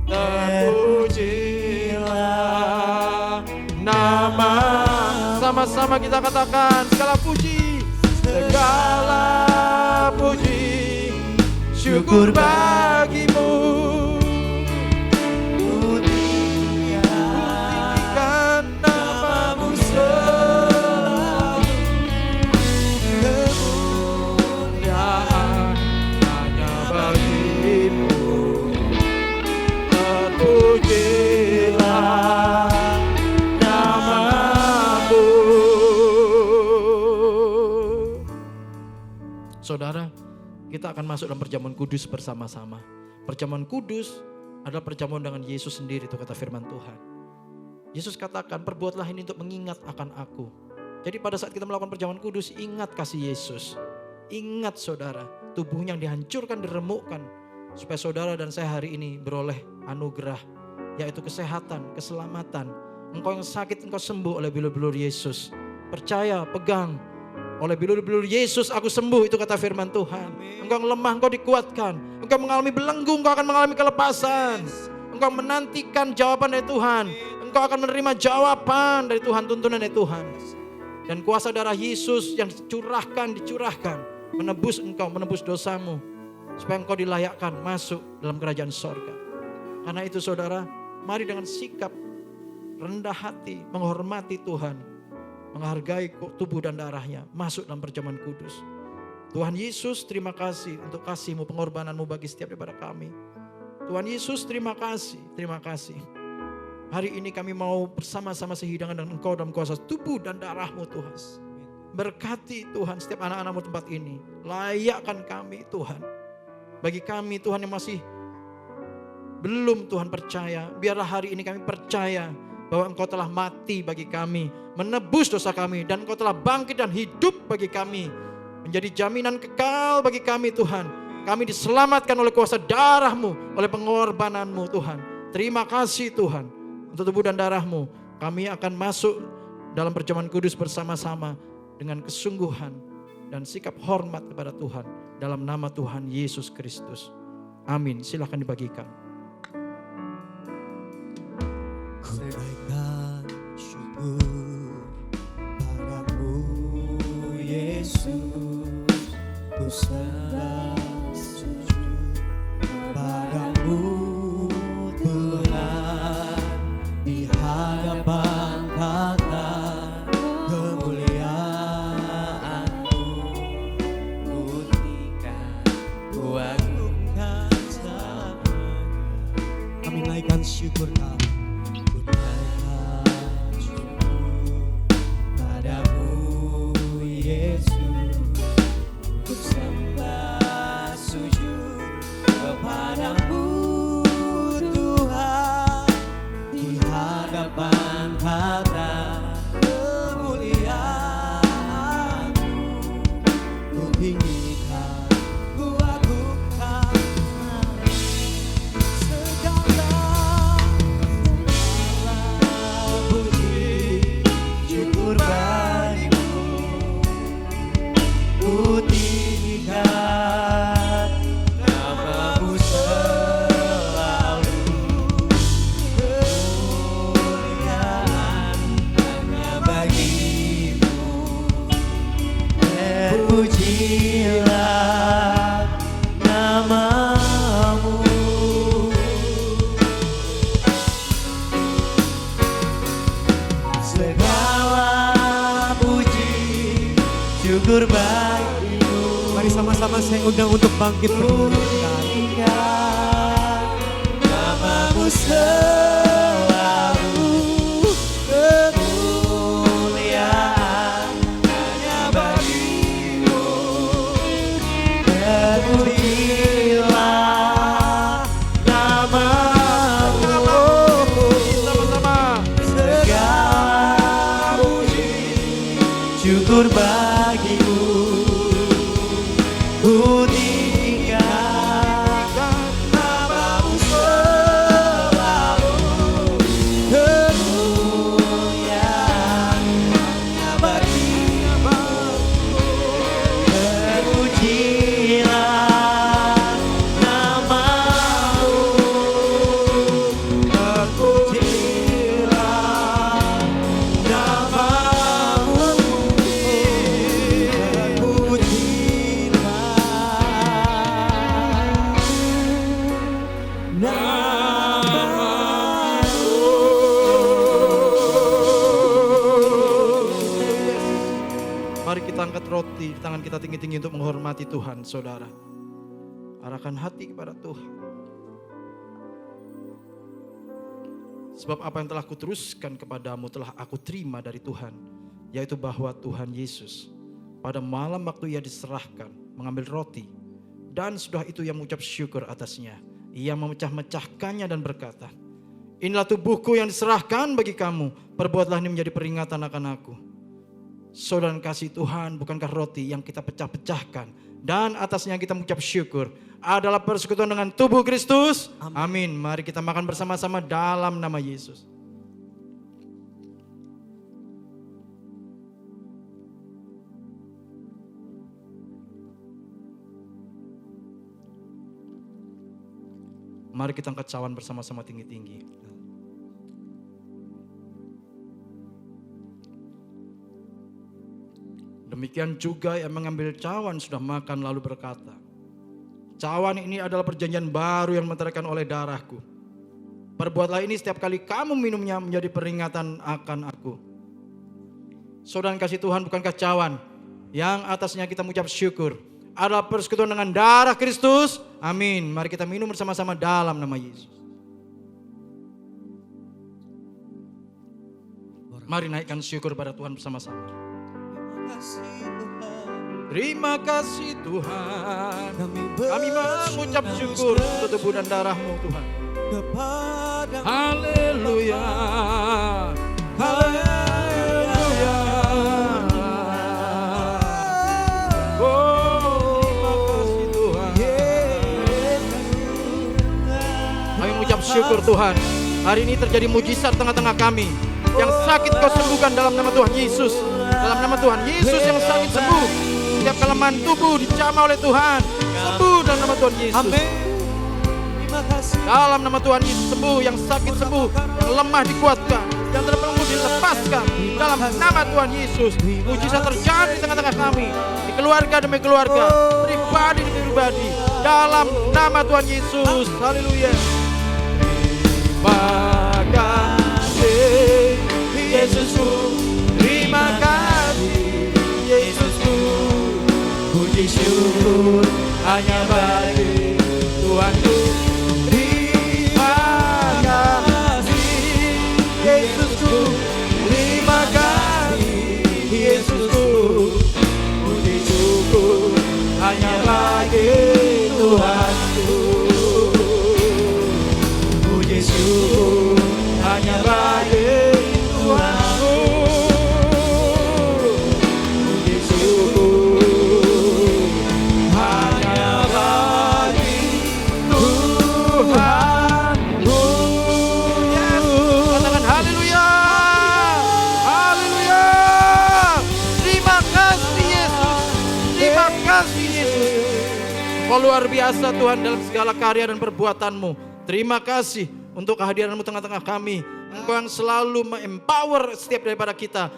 Terpujilah nama. Sama-sama kita katakan segala puji, segala puji syukur bagimu. Ku tinggikan namamu selalu. Kemuliaan hanya bagimu. Terpujilah namamu. Saudara, kita akan masuk dalam perjamuan kudus bersama-sama. Perjamuan kudus adalah perjamuan dengan Yesus sendiri, itu kata firman Tuhan. Yesus katakan, perbuatlah ini untuk mengingat akan aku. Jadi pada saat kita melakukan perjamuan kudus, ingat kasih Yesus. Ingat saudara, tubuhnya yang dihancurkan, diremukkan. Supaya saudara dan saya hari ini beroleh anugerah, yaitu kesehatan, keselamatan. Engkau yang sakit, engkau sembuh oleh bilur-bilur Yesus. Percaya, pegang. Oleh bilur-bilur Yesus aku sembuh, itu kata firman Tuhan. Engkau yang lemah, engkau dikuatkan. Engkau mengalami belenggu, engkau akan mengalami kelepasan. engkau menantikan jawaban dari Tuhan. Engkau akan menerima jawaban dari Tuhan, tuntunan dari Tuhan. Dan kuasa darah Yesus yang dicurahkan, menebus engkau, menebus dosamu. Supaya engkau dilayakkan masuk dalam kerajaan sorga. Karena itu saudara, mari dengan sikap rendah hati, menghormati Tuhan. Menghargai tubuh dan darahnya, masuk dalam perjamuan kudus. Tuhan Yesus, terima kasih untuk kasih-Mu, pengorbanan-Mu bagi setiap daripada kami. Tuhan Yesus, terima kasih, terima kasih. Hari ini kami mau bersama-sama sehidangan dengan Engkau dalam kuasa tubuh dan darah-Mu Tuhan. Berkati Tuhan setiap anak-anak-Mu tempat ini. Layakkan kami Tuhan. Bagi kami Tuhan yang masih belum Tuhan percaya, biarlah hari ini kami percaya bahwa Engkau telah mati bagi kami, menebus dosa kami, dan Engkau telah bangkit dan hidup bagi kami. Menjadi jaminan kekal bagi kami Tuhan. Kami diselamatkan oleh kuasa darah-Mu, oleh pengorbanan-Mu Tuhan. Terima kasih Tuhan. Untuk tubuh dan darah-Mu, kami akan masuk dalam perjamuan kudus bersama-sama dengan kesungguhan dan sikap hormat kepada Tuhan. Dalam nama Tuhan Yesus Kristus. Amin. Silahkan dibagikan. Ku naikkan syukur padamu Yesus. Ku sembah sujud padamu Tuhan. Di hadapan tata kemuliaan-Mu, ku tinggikan, ku agungkan selamanya. Kami naikkan syukur kami, ku naikkan syukur padamu Yesus. Ku sembah sujud kepadamu Tuhan. Di hadapan tata kemuliaan-Mu, ku tinggikan, ku agungkan segala puji syukur bagimu. Ku tinggikan nama-Mu selalu. Kemuliaan hanya bagi-Mu. Terpujilah nama-Mu. Segala puji syukur bagi-Mu. Mari sama-sama saya undang untuk bangkit berdiri. Nama-Mu selalu. Kemuliaan hanya bagi-Mu. Terpujilah nama-Mu. Sama-sama. Segala puji syukur bagi-Mu. Ku tinggikan nama-Mu selalu. Kemuliaan hanya bagi-Mu. Terpujilah nama-Mu. Terpujilah nama-Mu. Mari kita angkat roti, tangan kita tinggi-tinggi untuk menghormati Tuhan, saudara. Arahkan hati kepada Tuhan. Sebab apa yang telah kuteruskan kepadamu telah aku terima dari Tuhan, yaitu bahwa Tuhan Yesus pada malam waktu Ia diserahkan mengambil roti, dan sudah itu Ia mengucap syukur atasnya. Ia memecah-mecahkannya dan berkata, inilah tubuhku yang diserahkan bagi kamu, perbuatlah ini menjadi peringatan akan aku. Saudara kasih Tuhan, bukankah roti yang kita pecah-pecahkan dan atasnya kita mengucap syukur adalah persekutuan dengan tubuh Kristus? Amin. Mari kita makan bersama-sama dalam nama Yesus. Mari kita angkat cawan bersama-sama tinggi-tinggi. Demikian juga yang mengambil cawan sudah makan lalu berkata, cawan ini adalah perjanjian baru yang meteraikan oleh darahku. Perbuatlah ini setiap kali kamu minumnya menjadi peringatan akan aku. Saudara kasih Tuhan, bukankah cawan yang atasnya kita mengucap syukur adalah persekutuan dengan darah Kristus? Amin. Mari kita minum bersama-sama dalam nama Yesus. Mari naikkan syukur pada Tuhan bersama-sama. Terima kasih Tuhan. Kami mengucap syukur untuk tubuh dan darah-Mu Tuhan. Haleluya. Haleluya. Oh, terima kasih Tuhan. Kami mengucap syukur Tuhan. Hari ini terjadi mujizat tengah-tengah kami. Yang sakit Kau sembuhkan dalam nama Tuhan Yesus. Dalam nama Tuhan Yesus yang sakit sembuh. Setiap kelemahan tubuh dijamah oleh Tuhan. Sembuh dalam nama Tuhan Yesus. Amin. Terima kasih. Dalam nama Tuhan Yesus sembuh. Yang sakit sembuh. Yang lemah dikuatkan. Yang terbelenggu dilepaskan. Dalam nama Tuhan Yesus. Mujizat terjadi di tengah-tengah kami. Di keluarga demi keluarga. Pribadi demi pribadi. Dalam nama Tuhan Yesus. Haleluya. Terima kasih Yesusku. Terima kasih Yesusku. Puji syukur hanya bagi Tuhanku. Terima kasih Yesusku. Terima kasih Yesusku. Puji syukur hanya bagi Tuhanku. Puji syukur hanya bagi Tuhanku. Kau luar biasa Tuhan dalam segala karya dan perbuatan-Mu. Terima kasih untuk kehadiran-Mu tengah-tengah kami. Engkau yang selalu empower setiap daripada kita.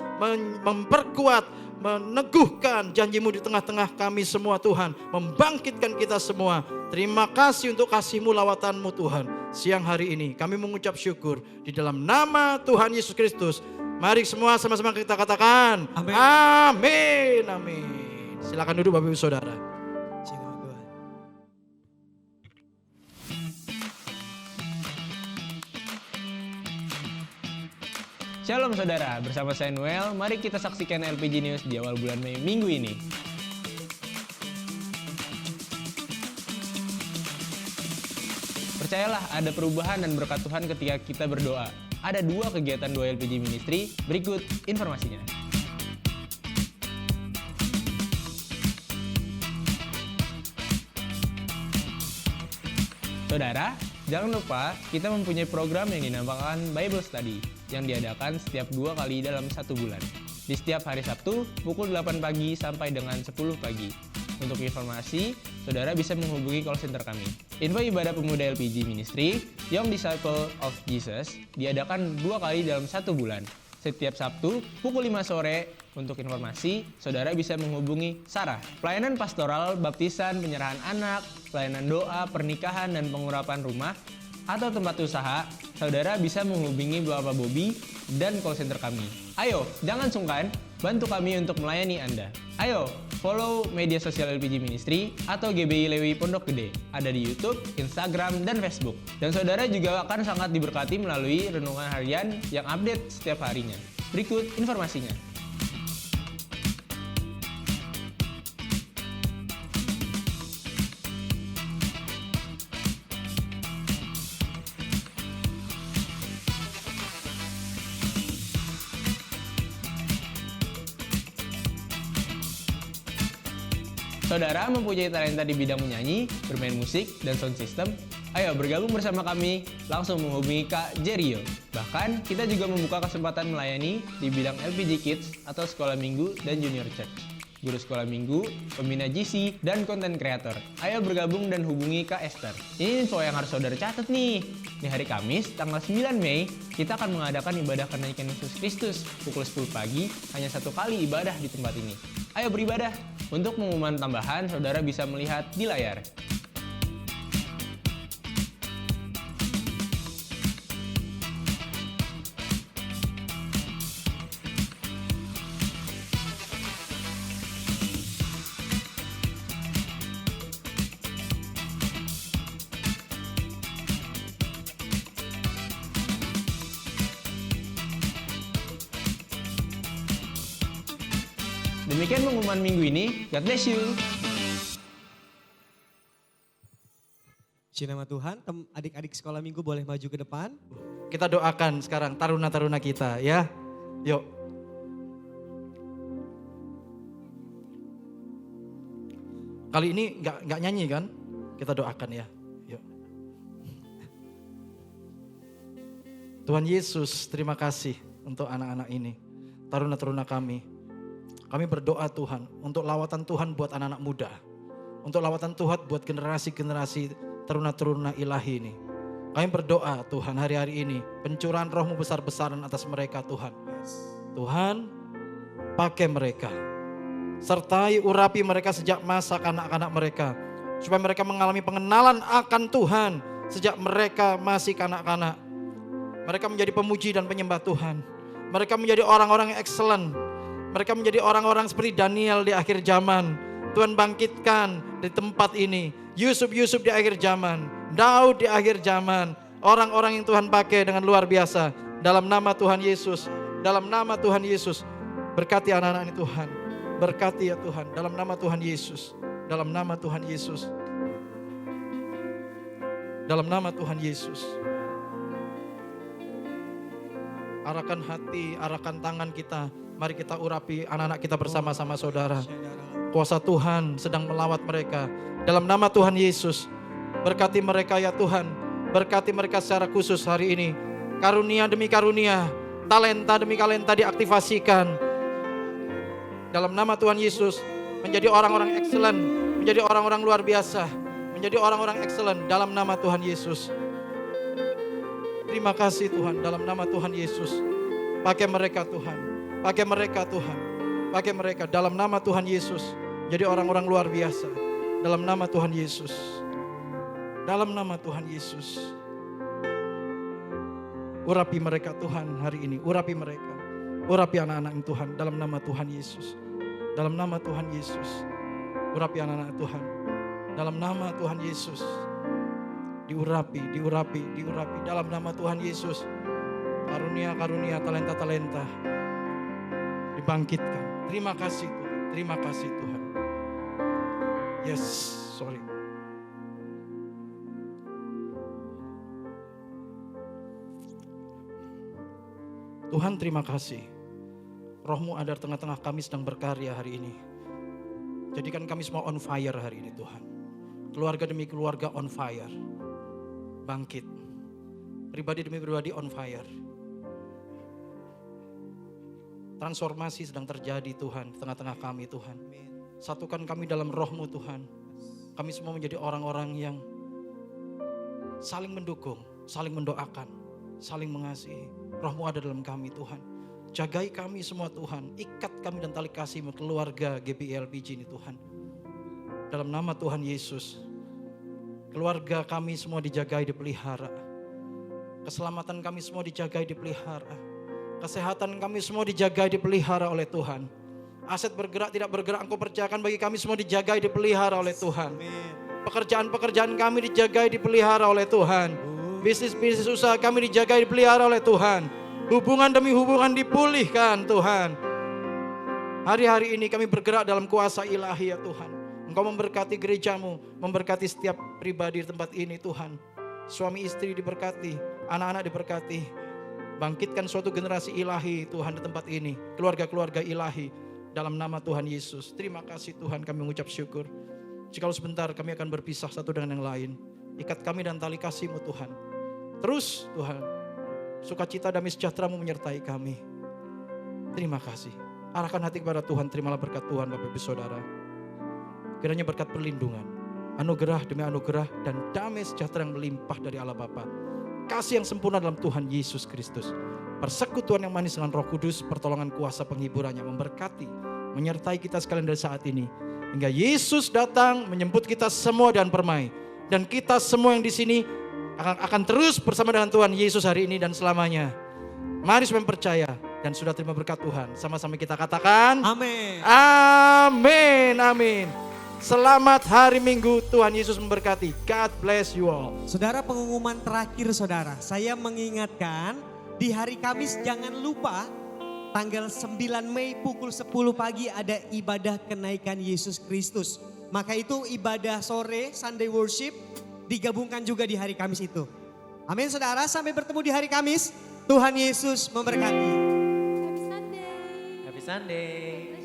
Memperkuat, meneguhkan janji-Mu di tengah-tengah kami semua Tuhan. Membangkitkan kita semua. Terima kasih untuk kasih-Mu, lawatan-Mu Tuhan. Siang hari ini kami mengucap syukur di dalam nama Tuhan Yesus Kristus. Mari semua sama-sama kita katakan. Amin. Amin. Amin. Silakan duduk Bapak Ibu Saudara. Shalom saudara, bersama saya Noel, mari kita saksikan LPG News di awal bulan Mei minggu ini. Percayalah ada perubahan dan berkat Tuhan ketika kita berdoa. Ada 2 kegiatan 2 LPG Ministry, berikut informasinya. Saudara, jangan lupa kita mempunyai program yang dinamakan Bible Study yang diadakan setiap 2 kali dalam 1 bulan. Di setiap hari Sabtu pukul 8 pagi sampai dengan 10 pagi. Untuk informasi, saudara bisa menghubungi call center kami. Info ibadah pemuda LPG Ministry, Young Disciple of Jesus, diadakan 2 kali dalam 1 bulan. Setiap Sabtu pukul 5 sore. Untuk informasi, saudara bisa menghubungi Sarah. Pelayanan pastoral, baptisan, penyerahan anak, pelayanan doa, pernikahan, dan pengurapan rumah, atau tempat usaha, saudara bisa menghubungi Bapak Bobby dan call center kami. Ayo, jangan sungkan, bantu kami untuk melayani Anda. Ayo, follow media sosial LPG Ministry atau GBI Lewi Pondok Gede. Ada di YouTube, Instagram, dan Facebook. Dan saudara juga akan sangat diberkati melalui renungan harian yang update setiap harinya. Berikut informasinya. Saudara mempunyai talenta di bidang menyanyi, bermain musik, dan sound system? Ayo bergabung bersama kami, langsung menghubungi Kak Jerio. Bahkan kita juga membuka kesempatan melayani di bidang LPG Kids atau sekolah minggu dan junior church. guru sekolah minggu, pembina GC, dan konten kreator. Ayo bergabung dan hubungi Kak Esther. Ini info yang harus saudara catat nih. Di hari Kamis, tanggal 9 Mei, kita akan mengadakan ibadah kenaikan Yesus Kristus pukul 10 pagi, hanya 1 kali ibadah di tempat ini. Ayo beribadah. Untuk pengumuman tambahan, saudara bisa melihat di layar. Demikian pengumuman minggu ini. God bless you. Puji nama Tuhan, adik-adik sekolah minggu boleh maju ke depan. Kita doakan sekarang taruna-taruna kita ya. Yuk. Kali ini nggak nyanyi kan? Kita doakan ya. Yuk. Tuhan Yesus, terima kasih untuk anak-anak ini. Taruna-taruna kami. Kami berdoa Tuhan untuk lawatan Tuhan buat anak-anak muda. Untuk lawatan Tuhan buat generasi-generasi taruna-taruna ilahi ini. Kami berdoa Tuhan hari-hari ini. Pencurahan roh-Mu besar-besaran atas mereka Tuhan. Tuhan pakai mereka. Sertai urapi mereka sejak masa kanak-kanak mereka. Supaya mereka mengalami pengenalan akan Tuhan. Sejak mereka masih kanak-kanak. Mereka menjadi pemuji dan penyembah Tuhan. Mereka menjadi orang-orang yang excellent. Mereka menjadi orang-orang seperti Daniel di akhir zaman. Tuhan bangkitkan di tempat ini. Yusuf di akhir zaman. Daud di akhir zaman. Orang-orang yang Tuhan pakai dengan luar biasa. Dalam nama Tuhan Yesus. Dalam nama Tuhan Yesus. Berkati anak-anak ini Tuhan. Berkati ya Tuhan. Dalam nama Tuhan Yesus. Dalam nama Tuhan Yesus. Dalam nama Tuhan Yesus. Arahkan hati, arahkan tangan kita. Mari kita urapi anak-anak kita bersama-sama saudara. Kuasa Tuhan sedang melawat mereka. Dalam nama Tuhan Yesus. Berkati mereka ya Tuhan. Berkati mereka secara khusus hari ini. Karunia demi karunia. Talenta demi talenta diaktifasikan. Dalam nama Tuhan Yesus. Menjadi orang-orang excellent. Menjadi orang-orang luar biasa. Menjadi orang-orang excellent. Dalam nama Tuhan Yesus. Terima kasih Tuhan. Dalam nama Tuhan Yesus. Pakai mereka Tuhan. Pakai mereka Tuhan. Pakai mereka dalam nama Tuhan Yesus. Jadi orang-orang luar biasa. Dalam nama Tuhan Yesus. Dalam nama Tuhan Yesus. Urapi mereka Tuhan hari ini. Urapi mereka. Urapi anak-anak Tuhan. Dalam nama Tuhan Yesus. Dalam nama Tuhan Yesus. Urapi anak-anak Tuhan. Dalam nama Tuhan Yesus. Diurapi. Dalam nama Tuhan Yesus. Karunia-karunia, talenta-talenta. Dibangkitkan. Terima kasih Tuhan. Terima kasih Tuhan. Yes, sorry. Tuhan terima kasih. Roh-Mu ada di tengah-tengah kami sedang berkarya hari ini. Jadikan kami semua on fire hari ini Tuhan. Keluarga demi keluarga on fire. Bangkit. Pribadi demi pribadi on fire. Transformasi sedang terjadi Tuhan, tengah-tengah kami Tuhan. Satukan kami dalam roh-Mu Tuhan. Kami semua menjadi orang-orang yang saling mendukung, saling mendoakan, saling mengasihi. Roh-Mu ada dalam kami Tuhan. Jagai kami semua Tuhan. Ikat kami dan tali kasih-Mu keluarga GBI-LPG ini Tuhan. Dalam nama Tuhan Yesus. Keluarga kami semua dijagai, dipelihara. Keselamatan kami semua dijagai, dipelihara. Kesehatan kami semua dijaga, dipelihara oleh Tuhan. Aset bergerak, tidak bergerak, Engkau percayakan bagi kami semua dijaga, dipelihara oleh Tuhan. Pekerjaan-pekerjaan kami dijaga, dipelihara oleh Tuhan. Bisnis-bisnis usaha kami dijaga, dipelihara oleh Tuhan. Hubungan demi hubungan dipulihkan Tuhan. Hari-hari ini kami bergerak dalam kuasa ilahi ya Tuhan. Engkau memberkati gereja-Mu, memberkati setiap pribadi di tempat ini Tuhan. Suami istri diberkati, anak-anak diberkati. Bangkitkan suatu generasi ilahi Tuhan di tempat ini. Keluarga-keluarga ilahi dalam nama Tuhan Yesus. Terima kasih Tuhan, kami mengucap syukur. Jikalau sebentar kami akan berpisah satu dengan yang lain. Ikat kami dan tali kasih-Mu Tuhan. Terus Tuhan, sukacita damai sejahtera-Mu menyertai kami. Terima kasih. Arahkan hati kepada Tuhan, terimalah berkat Tuhan Bapak Ibu Saudara. Kiranya berkat perlindungan, anugerah demi anugerah, dan damai sejahtera yang melimpah dari Allah Bapa, kasih yang sempurna dalam Tuhan Yesus Kristus, persekutuan yang manis dengan Roh Kudus, pertolongan kuasa penghiburannya memberkati, menyertai kita sekalian dari saat ini. Hingga Yesus datang menjemput kita semua dan permai. Dan kita semua yang di sini akan terus bersama dengan Tuhan Yesus hari ini dan selamanya. Mari semua percaya dan sudah terima berkat Tuhan. Sama-sama kita katakan. Amin. Amin. Amin. Selamat hari Minggu. Tuhan Yesus memberkati. God bless you all. Saudara, pengumuman terakhir saudara. Saya mengingatkan di hari Kamis jangan lupa tanggal 9 Mei pukul 10 pagi ada ibadah kenaikan Yesus Kristus. Maka itu ibadah sore Sunday worship digabungkan juga di hari Kamis itu. Amin saudara, sampai bertemu di hari Kamis. Tuhan Yesus memberkati. Happy Sunday. Happy Sunday.